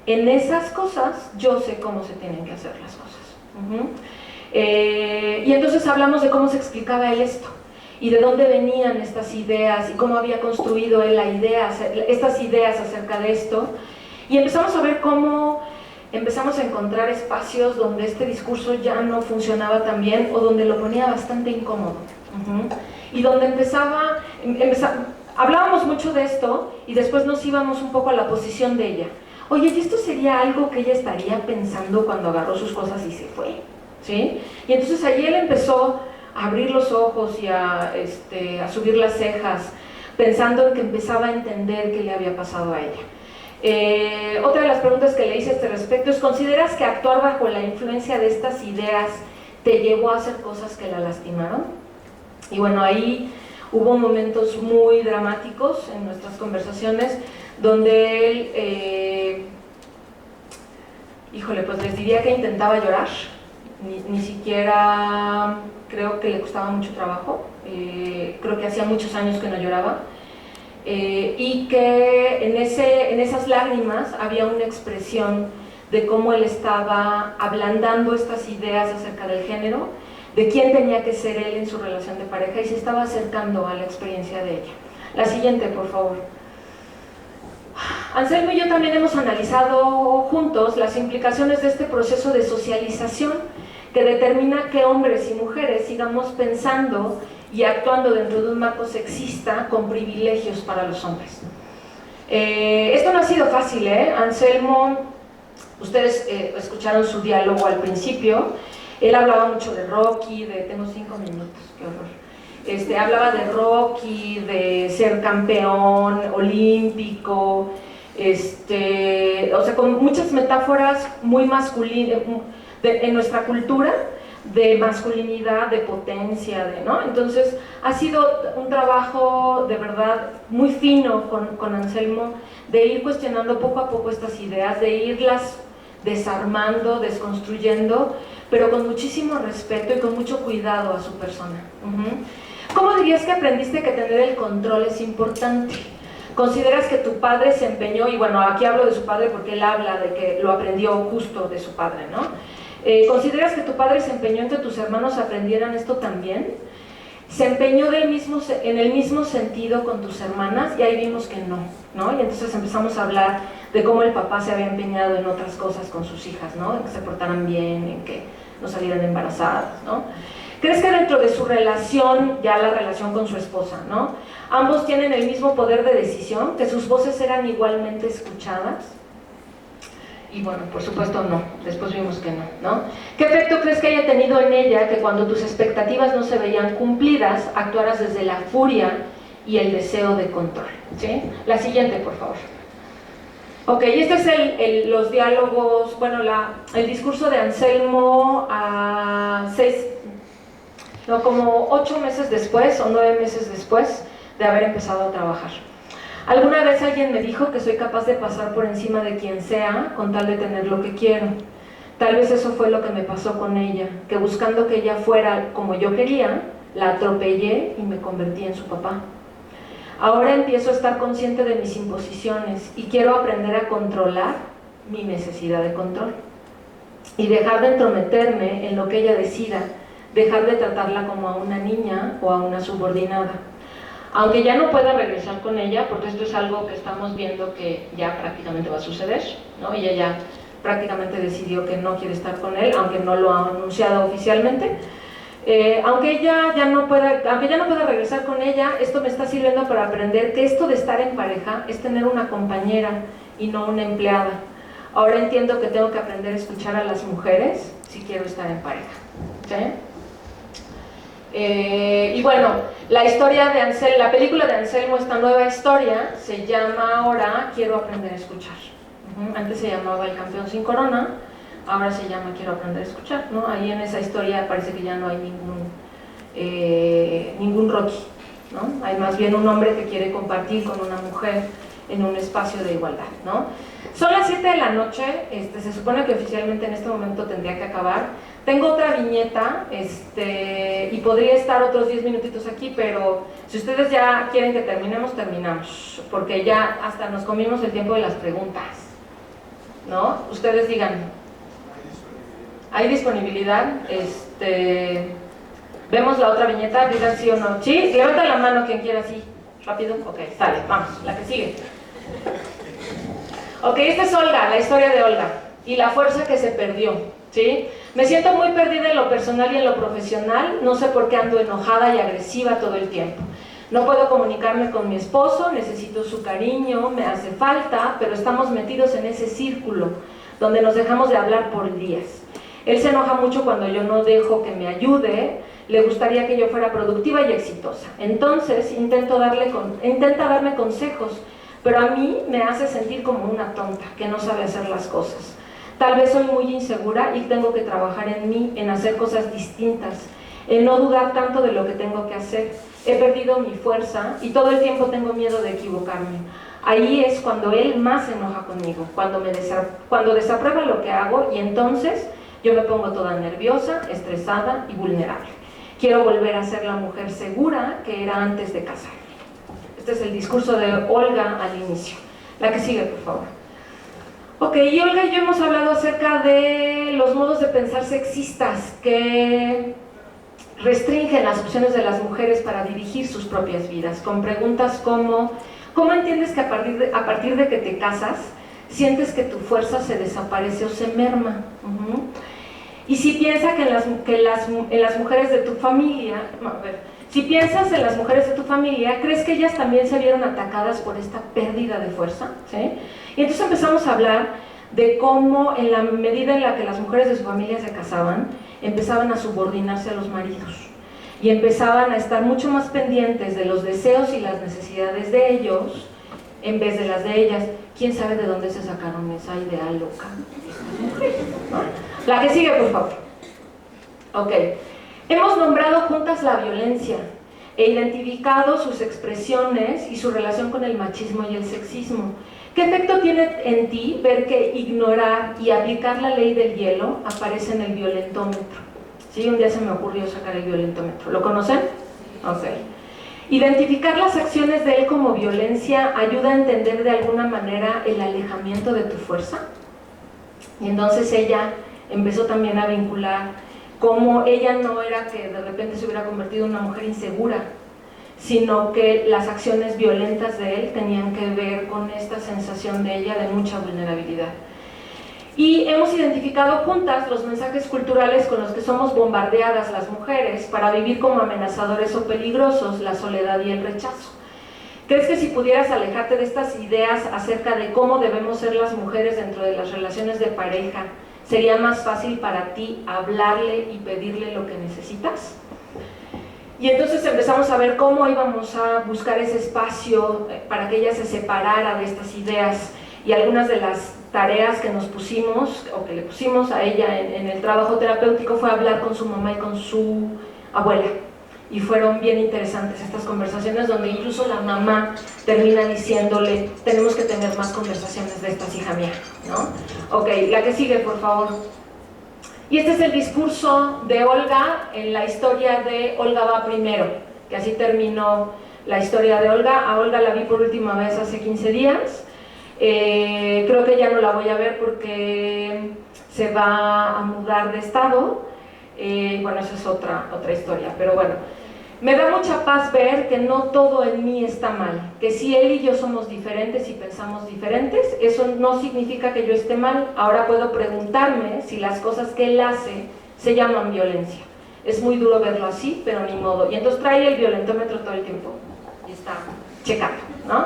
en esas cosas yo sé cómo se tienen que hacer las cosas. Y entonces hablamos de cómo se explicaba él esto y de dónde venían estas ideas y cómo había construido él estas ideas acerca de esto, y empezamos a ver cómo empezamos a encontrar espacios donde este discurso ya no funcionaba tan bien o donde lo ponía bastante incómodo. Y donde hablábamos mucho de esto y después nos íbamos un poco a la posición de ella. Oye, ¿y esto sería algo que ella estaría pensando cuando agarró sus cosas y se fue? ¿Sí? Y entonces ahí él empezó a abrir los ojos y a subir las cejas, pensando en que empezaba a entender qué le había pasado a ella. Otra de las preguntas que le hice a este respecto es: ¿consideras que actuar bajo la influencia de estas ideas te llevó a hacer cosas que la lastimaron? Y bueno, ahí hubo momentos muy dramáticos en nuestras conversaciones donde él, híjole, pues les diría que intentaba llorar, ni siquiera creo que le costaba mucho trabajo, creo que hacía muchos años que no lloraba. Y que en esas lágrimas había una expresión de cómo él estaba ablandando estas ideas acerca del género, de quién tenía que ser él en su relación de pareja, y se estaba acercando a la experiencia de ella. La siguiente, por favor. Anselmo y yo también hemos analizado juntos las implicaciones de este proceso de socialización que determina que hombres y mujeres sigamos pensando y actuando dentro de un marco sexista con privilegios para los hombres. Esto no ha sido fácil, Anselmo, ustedes escucharon su diálogo al principio, él hablaba mucho de Rocky, tengo 5 minutos, qué horror, hablaba de Rocky, de ser campeón olímpico, o sea, con muchas metáforas muy masculinas en nuestra cultura, de masculinidad, de potencia, ¿no? Entonces ha sido un trabajo de verdad muy fino con Anselmo, de ir cuestionando poco a poco estas ideas, de irlas desarmando, desconstruyendo, pero con muchísimo respeto y con mucho cuidado a su persona. ¿Cómo dirías que aprendiste que tener el control es importante? ¿Consideras que tu padre se empeñó? Y bueno, aquí hablo de su padre porque él habla de que lo aprendió justo de su padre, ¿no? ¿Consideras que tu padre se empeñó en que tus hermanos aprendieran esto también? ¿Se empeñó en el mismo sentido con tus hermanas? Y ahí vimos que no, ¿no? Y entonces empezamos a hablar de cómo el papá se había empeñado en otras cosas con sus hijas, ¿no? En que se portaran bien, en que no salieran embarazadas, ¿no? ¿Crees que dentro de su relación, ya la relación con su esposa, ¿no?, ambos tienen el mismo poder de decisión, que sus voces eran igualmente escuchadas? Y bueno, por supuesto no, después vimos que no, ¿no? ¿Qué efecto crees que haya tenido en ella que cuando tus expectativas no se veían cumplidas, actuaras desde la furia y el deseo de control? ¿Sí? La siguiente, por favor. Ok, y este es los diálogos, bueno, el discurso de Anselmo como 8 meses después o 9 meses después de haber empezado a trabajar. Alguna vez alguien me dijo que soy capaz de pasar por encima de quien sea con tal de tener lo que quiero. Tal vez eso fue lo que me pasó con ella, que buscando que ella fuera como yo quería, la atropellé y me convertí en su papá. Ahora empiezo a estar consciente de mis imposiciones y quiero aprender a controlar mi necesidad de control y dejar de entrometerme en lo que ella decida, dejar de tratarla como a una niña o a una subordinada. Aunque ya no pueda regresar con ella, porque esto es algo que estamos viendo que ya prácticamente va a suceder, ¿no? Ella ya prácticamente decidió que no quiere estar con él, aunque no lo ha anunciado oficialmente. Aunque ella ya no pueda regresar con ella, esto me está sirviendo para aprender que esto de estar en pareja es tener una compañera y no una empleada. Ahora entiendo que tengo que aprender a escuchar a las mujeres si quiero estar en pareja, ¿sí? Y bueno, la historia de Anselmo, la película de Anselmo, esta nueva historia, se llama ahora Quiero aprender a escuchar. Antes se llamaba El campeón sin corona, ahora se llama Quiero aprender a escuchar, ¿no? Ahí en esa historia parece que ya no hay ningún ningún Rocky, ¿no? Hay más bien un hombre que quiere compartir con una mujer en un espacio de igualdad, ¿no? Son las 7 de la noche, se supone que oficialmente en este momento tendría que acabar. Tengo otra viñeta y podría estar otros 10 minutitos aquí, pero si ustedes ya quieren que terminemos, terminamos, porque ya hasta nos comimos el tiempo de las preguntas, ¿no? Ustedes digan. ¿Hay disponibilidad? ¿Vemos la otra viñeta? Digan sí o no. ¿Sí? Levanta la mano quien quiera, sí. Rápido. Ok, sale, vamos, la que sigue. Ok, esta es Olga, la historia de Olga y la fuerza que se perdió, ¿sí? Me siento muy perdida en lo personal y en lo profesional, no sé por qué ando enojada y agresiva todo el tiempo. No puedo comunicarme con mi esposo, necesito su cariño, me hace falta, pero estamos metidos en ese círculo donde nos dejamos de hablar por días. Él se enoja mucho cuando yo no dejo que me ayude, le gustaría que yo fuera productiva y exitosa. Entonces intenta darme consejos, pero a mí me hace sentir como una tonta, que no sabe hacer las cosas. Tal vez soy muy insegura y tengo que trabajar en mí, en hacer cosas distintas, en no dudar tanto de lo que tengo que hacer. He perdido mi fuerza y todo el tiempo tengo miedo de equivocarme. Ahí es cuando él más se enoja conmigo, cuando desaprueba lo que hago, y entonces yo me pongo toda nerviosa, estresada y vulnerable. Quiero volver a ser la mujer segura que era antes de casarme. Este es el discurso de Olga al inicio. La que sigue, por favor. Ok, y Olga y yo hemos hablado acerca de los modos de pensar sexistas que restringen las opciones de las mujeres para dirigir sus propias vidas, con preguntas como: ¿cómo entiendes que a partir de que te casas sientes que tu fuerza se desaparece o se merma? Y si piensas en las mujeres de tu familia, si piensas en las mujeres de tu familia, ¿crees que ellas también se vieron atacadas por esta pérdida de fuerza? ¿Sí? Y entonces empezamos a hablar de cómo, en la medida en la que las mujeres de su familia se casaban, empezaban a subordinarse a los maridos y empezaban a estar mucho más pendientes de los deseos y las necesidades de ellos en vez de las de ellas. ¿Quién sabe de dónde se sacaron esa idea loca? La que sigue, por favor. Ok. Hemos nombrado juntas la violencia e identificado sus expresiones y su relación con el machismo y el sexismo. ¿Qué efecto tiene en ti ver que ignorar y aplicar la ley del hielo aparece en el violentómetro? Sí, un día se me ocurrió sacar el violentómetro. ¿Lo conocen? Ok. Identificar las acciones de él como violencia ayuda a entender de alguna manera el alejamiento de tu fuerza. Y entonces ella empezó también a vincular cómo ella no era que de repente se hubiera convertido en una mujer insegura, sino que las acciones violentas de él tenían que ver con esta sensación de ella de mucha vulnerabilidad. Y hemos identificado juntas los mensajes culturales con los que somos bombardeadas las mujeres para vivir como amenazadores o peligrosos, la soledad y el rechazo. ¿Crees que si pudieras alejarte de estas ideas acerca de cómo debemos ser las mujeres dentro de las relaciones de pareja, sería más fácil para ti hablarle y pedirle lo que necesitas? Y entonces empezamos a ver cómo íbamos a buscar ese espacio para que ella se separara de estas ideas, y algunas de las tareas que nos pusimos, o que le pusimos a ella en el trabajo terapéutico, fue hablar con su mamá y con su abuela. Y fueron bien interesantes estas conversaciones, donde incluso la mamá termina diciéndole: tenemos que tener más conversaciones de estas, hija mía, ¿no? Ok, la que sigue, por favor. Y este es el discurso de Olga en la historia de Olga va primero, que así terminó la historia de Olga. A Olga la vi por última vez hace 15 días. Creo que ya no la voy a ver porque se va a mudar de estado. Bueno, esa es otra historia, pero bueno, me da mucha paz ver que no todo en mí está mal, que si él y yo somos diferentes y pensamos diferentes, eso no significa que yo esté mal. Ahora puedo preguntarme si las cosas que él hace se llaman violencia. Es muy duro verlo así, pero ni modo. Y entonces trae el violentómetro todo el tiempo y está checando, ¿no?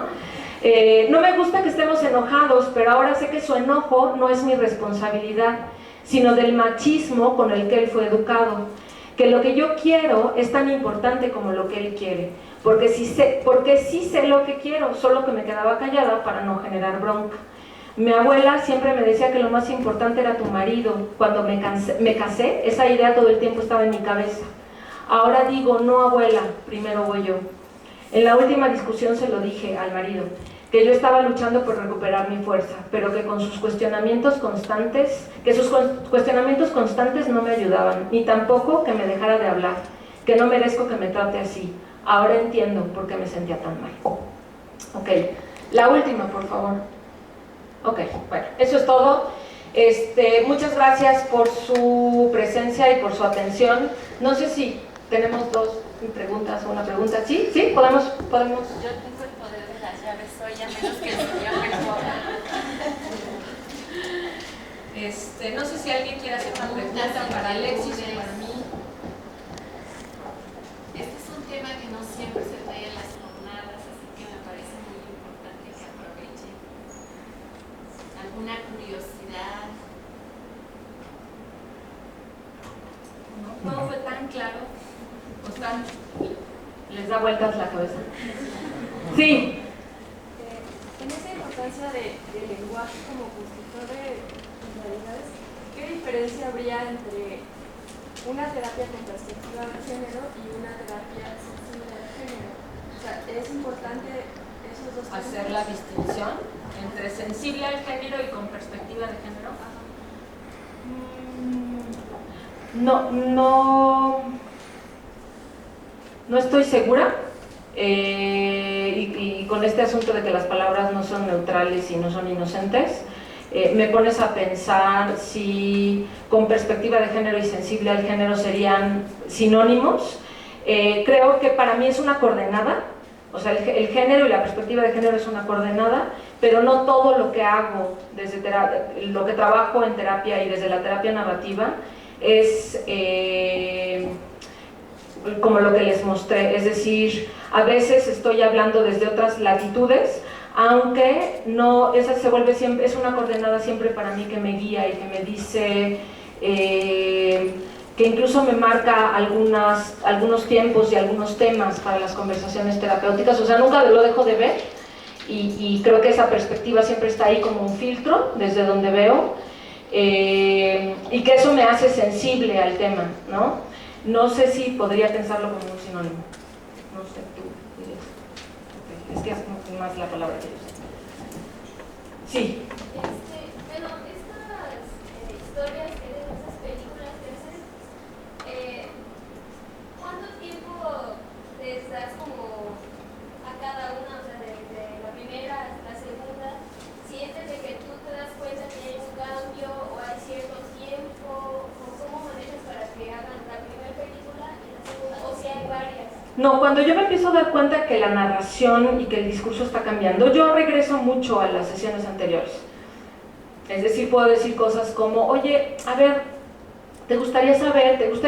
No me gusta que estemos enojados, pero ahora sé que su enojo no es mi responsabilidad, sino del machismo con el que él fue educado. Que lo que yo quiero es tan importante como lo que él quiere, porque sí sé lo que quiero, solo que me quedaba callada para no generar bronca. Mi abuela siempre me decía que lo más importante era tu marido. Cuando me casé, esa idea todo el tiempo estaba en mi cabeza. Ahora digo, no abuela, primero voy yo. En la última discusión se lo dije al marido, que yo estaba luchando por recuperar mi fuerza, pero que sus cuestionamientos constantes no me ayudaban, ni tampoco que me dejara de hablar, que no merezco que me trate así. Ahora entiendo por qué me sentía tan mal. Ok, la última, por favor. Ok, bueno, eso es todo. Muchas gracias por su presencia y por su atención. No sé si tenemos dos preguntas o una pregunta. ¿Sí? ¿Sí? ¿Podemos? Yo tengo el poder de las llaves hoy, a menos que el señor mejor. No sé si alguien quiere hacer una pregunta para Alexis o para mí. Este es un tema que no siempre se ve en las jornadas, así que me parece muy importante que aprovechen. ¿Alguna curiosidad? No fue tan claro. ¿Les da vueltas la cabeza? Sí. En esa importancia del lenguaje como constructor de realidades, ¿qué diferencia habría entre una terapia con perspectiva de género y una terapia sensible de género? O sea, es importante esos dos temas. Hacer la distinción entre sensible al género y con perspectiva de género. No estoy segura, y con este asunto de que las palabras no son neutrales y no son inocentes, me pones a pensar si con perspectiva de género y sensible al género serían sinónimos. Creo que para mí es una coordenada, o sea, el género y la perspectiva de género es una coordenada, pero no todo lo que hago, desde lo que trabajo en terapia y desde la terapia narrativa, es como lo que les mostré, es decir, a veces estoy hablando desde otras latitudes, aunque no, esa se vuelve siempre, es una coordenada siempre para mí que me guía y que me dice, que incluso me marca algunos tiempos y algunos temas para las conversaciones terapéuticas, o sea, nunca lo dejo de ver, y creo que esa perspectiva siempre está ahí como un filtro desde donde veo, y que eso me hace sensible al tema, ¿no? No sé si podría pensarlo como un sinónimo. No sé, tú dirías. Okay. Es que es más la palabra que yo sé. Sí. Bueno, estas historias que ven, esas películas que hacen, ¿cuánto tiempo les das como a cada una? O sea, desde la primera hasta la segunda, ¿sientes de que tú te das cuenta que hay un cambio o hay cierto tiempo? ¿O cómo manejas para que hagan la primera película y la segunda? ¿O si hay varias? No, cuando yo me empiezo a dar cuenta que la narración y que el discurso está cambiando, yo regreso mucho a las sesiones anteriores. Es decir, puedo decir cosas como, oye, a ver, ¿te gustaría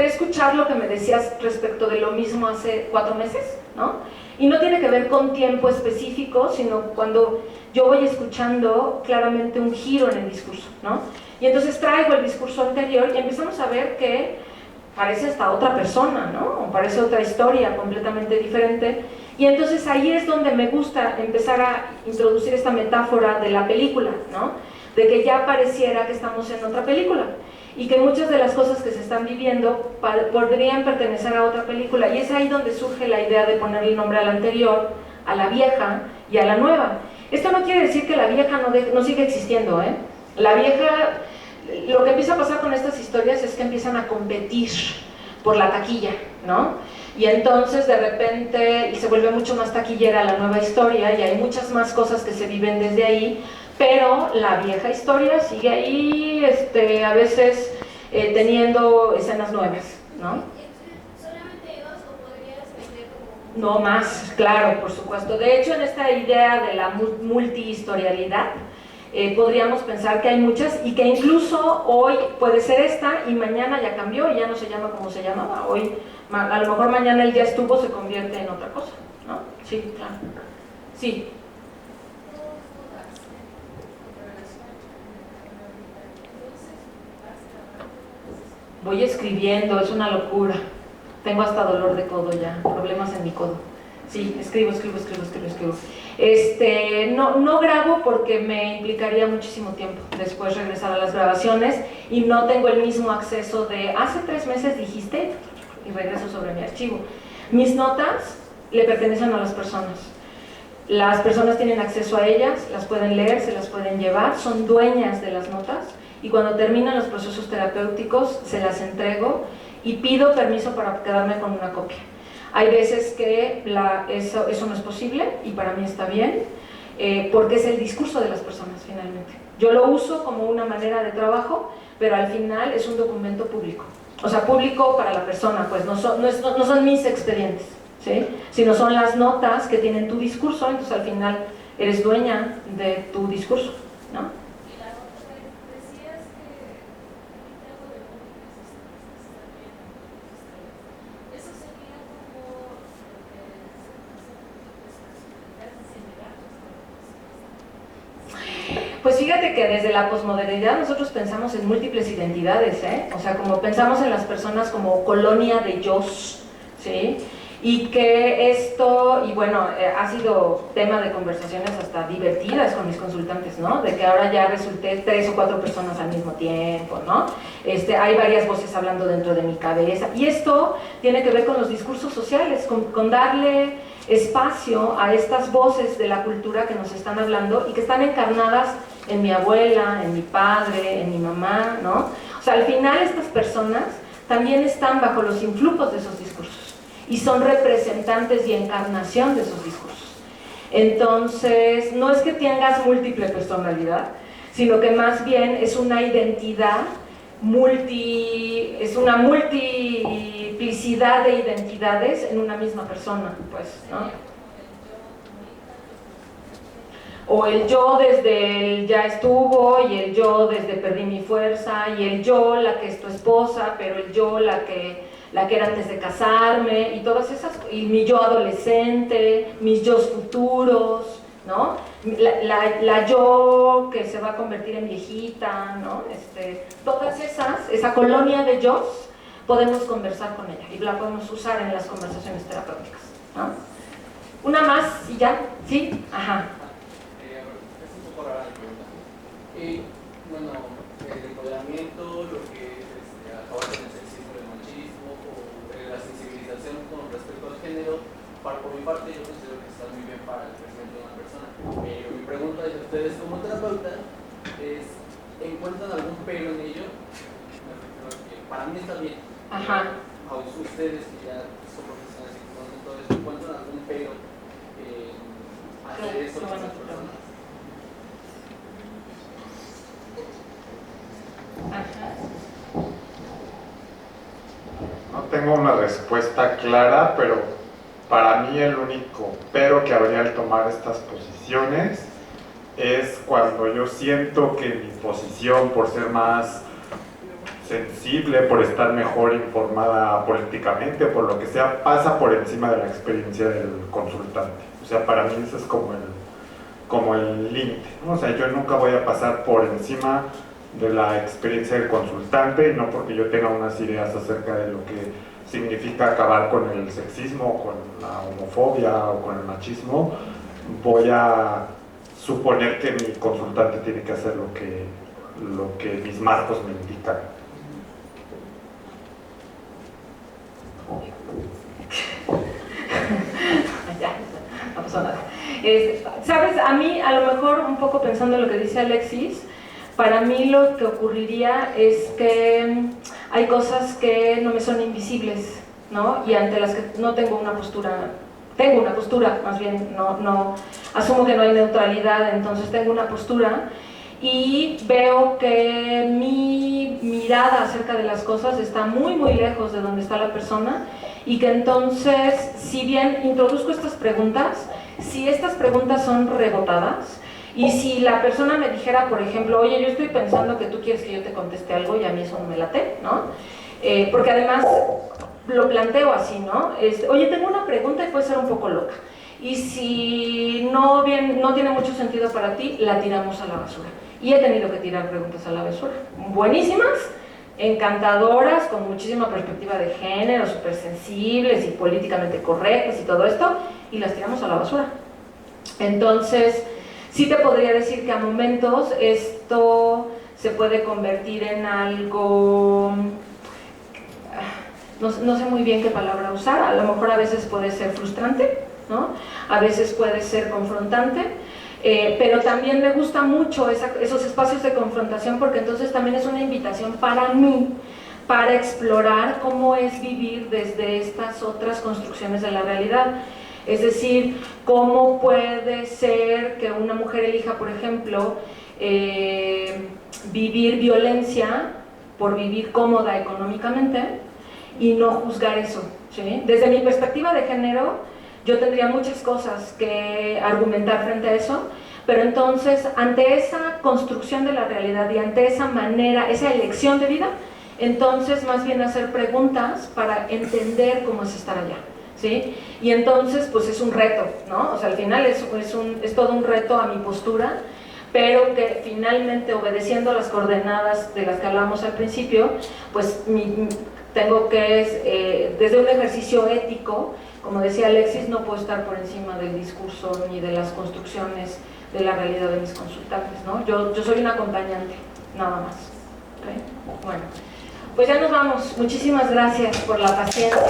escuchar lo que me decías respecto de lo mismo hace 4 meses? ¿No? Y no tiene que ver con tiempo específico, sino cuando yo voy escuchando claramente un giro en el discurso, ¿no? Y entonces traigo el discurso anterior y empezamos a ver que parece hasta otra persona, ¿no? O parece otra historia completamente diferente. Y entonces ahí es donde me gusta empezar a introducir esta metáfora de la película, ¿no? De que ya pareciera que estamos en otra película y que muchas de las cosas que se están viviendo podrían pertenecer a otra película, y es ahí donde surge la idea de ponerle nombre a la anterior, a la vieja y a la nueva. Esto no quiere decir que la vieja no siga existiendo, ¿eh? La vieja, lo que empieza a pasar con estas historias es que empiezan a competir por la taquilla, ¿no? Y entonces de repente se vuelve mucho más taquillera la nueva historia y hay muchas más cosas que se viven desde ahí, pero la vieja historia sigue ahí, a veces teniendo escenas nuevas, ¿no? ¿Solamente 2 o podrías meter como...? No más, claro, por supuesto. De hecho, en esta idea de la multihistorialidad, podríamos pensar que hay muchas y que incluso hoy puede ser esta y mañana ya cambió y ya no se llama como se llamaba. Hoy, a lo mejor mañana el ya estuvo se convierte en otra cosa, ¿no? Sí, claro. Sí. Voy escribiendo, es una locura. Tengo hasta dolor de codo ya, problemas en mi codo. Sí, escribo. No grabo porque me implicaría muchísimo tiempo después regresar a las grabaciones y no tengo el mismo acceso de hace 3 meses dijiste, y regreso sobre mi archivo. Mis notas le pertenecen a las personas. Las personas tienen acceso a ellas, las pueden leer, se las pueden llevar, son dueñas de las notas, y cuando terminan los procesos terapéuticos se las entrego y pido permiso para quedarme con una copia. Hay veces que eso no es posible, y para mí está bien, porque es el discurso de las personas finalmente. Yo lo uso como una manera de trabajo, pero al final es un documento público. O sea, público para la persona, pues no son mis expedientes, ¿sí? Sino son las notas que tienen tu discurso, entonces al final eres dueña de tu discurso, ¿no? Y la otra, decías que algo de también. Eso sería como Pues fíjate que desde la posmodernidad nosotros pensamos en múltiples identidades, ¿eh? O sea, como pensamos en las personas como colonia de yos, ¿sí? Y que esto, y bueno, ha sido tema de conversaciones hasta divertidas con mis consultantes, ¿no? De que ahora ya resulté 3 o 4 personas al mismo tiempo, ¿no? Hay varias voces hablando dentro de mi cabeza, y esto tiene que ver con los discursos sociales, con darle espacio a estas voces de la cultura que nos están hablando y que están encarnadas en mi abuela, en mi padre, en mi mamá, ¿no? O sea, al final estas personas también están bajo los influjos de esos discursos y son representantes y encarnación de esos discursos. Entonces, no es que tengas múltiple personalidad, sino que más bien es una identidad es una multiplicidad de identidades en una misma persona, pues, ¿no? O el yo desde el ya estuvo, y el yo desde perdí mi fuerza, y el yo la que es tu esposa, pero el yo la que era antes de casarme, y todas esas, y mi yo adolescente, mis yos futuros, ¿no? La yo que se va a convertir en viejita, ¿no? Todas esa colonia de yos, podemos conversar con ella y la podemos usar en las conversaciones terapéuticas, ¿no? Una más y ya, ¿sí? Ajá. Es un poco rara la pregunta. Bueno, el empoderamiento, lo que es acabar con el sexismo y el machismo, o la sensibilización con respecto al género, por mi parte yo considero que está muy bien para el crecimiento de una persona. Pero mi pregunta es a ustedes como terapeuta es, ¿encuentran algún pero en ello? Me refiero a que para mí está bien. Ajá. A ustedes que ya son profesionales y conocen todo eso, ¿encuentran algún pero en hacer eso con las personas? No tengo una respuesta clara, pero para mí el único pero que habría al tomar estas posiciones es cuando yo siento que mi posición, por ser más sensible, por estar mejor informada políticamente, por lo que sea, pasa por encima de la experiencia del consultante. O sea, para mí eso es como el límite, ¿no? O sea, yo nunca voy a pasar por encima de la experiencia del consultante, y no porque yo tenga unas ideas acerca de lo que significa acabar con el sexismo, con la homofobia o con el machismo, voy a suponer que mi consultante tiene que hacer lo que mis marcos me indican. Ya, no pasó nada. Sabes, a mí, a lo mejor un poco pensando en lo que dice Alexis, para mí lo que ocurriría es que hay cosas que no me son invisibles, ¿no? Y ante las que no tengo una postura, más bien, no asumo que no hay neutralidad, entonces tengo una postura y veo que mi mirada acerca de las cosas está muy muy lejos de donde está la persona, y que entonces, si bien introduzco estas preguntas, si estas preguntas son rebotadas, y si la persona me dijera, por ejemplo, oye, yo estoy pensando que tú quieres que yo te conteste algo, y a mí eso no me late, ¿no? Porque además lo planteo así, ¿no? Oye, tengo una pregunta y puede ser un poco loca, y si no tiene mucho sentido para ti, la tiramos a la basura. Y he tenido que tirar preguntas a la basura, buenísimas, encantadoras, con muchísima perspectiva de género, súper sensibles y políticamente correctas y todo esto, y las tiramos a la basura. Entonces, sí te podría decir que a momentos esto se puede convertir en algo no sé muy bien qué palabra usar, a lo mejor a veces puede ser frustrante, ¿no? A veces puede ser confrontante, pero también me gusta mucho esos espacios de confrontación, porque entonces también es una invitación para mí, para explorar cómo es vivir desde estas otras construcciones de la realidad. Es decir, cómo puede ser que una mujer elija, por ejemplo, vivir violencia por vivir cómoda económicamente y no juzgar eso, ¿sí? Desde mi perspectiva de género, yo tendría muchas cosas que argumentar frente a eso, pero entonces, ante esa construcción de la realidad y ante esa manera, esa elección de vida, entonces más bien hacer preguntas para entender cómo es estar allá, ¿sí? Y entonces, pues es un reto, ¿no? O sea, al final es todo un reto a mi postura, pero que finalmente, obedeciendo las coordenadas de las que hablamos al principio, pues tengo que, desde un ejercicio ético, como decía Alexis, no puedo estar por encima del discurso ni de las construcciones de la realidad de mis consultantes, ¿no? Yo soy un acompañante, nada más. ¿Okay? Bueno, pues ya nos vamos. Muchísimas gracias por la paciencia.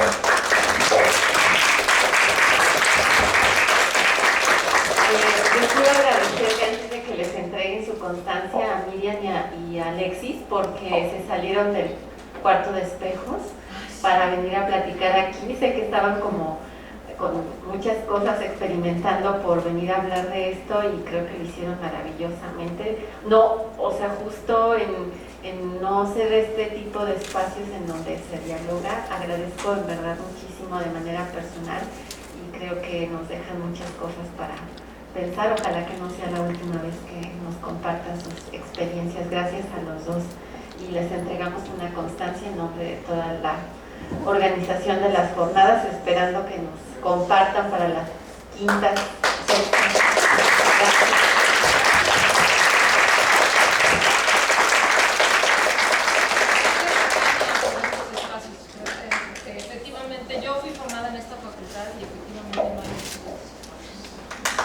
Yo quiero agradecerle antes de que les entreguen su constancia a Miriam y a Alexis, porque se salieron del cuarto de espejos para venir a platicar aquí. Sé que estaban como con muchas cosas experimentando por venir a hablar de esto y creo que lo hicieron maravillosamente. No, o sea, justo en no ser este tipo de espacios en donde se dialoga, agradezco en verdad muchísimo de manera personal y creo que nos dejan muchas cosas para pensar. Ojalá que no sea la última vez que nos compartan sus experiencias. Gracias a los dos y les entregamos una constancia en nombre de toda la organización de las jornadas, esperando que nos compartan para las quintas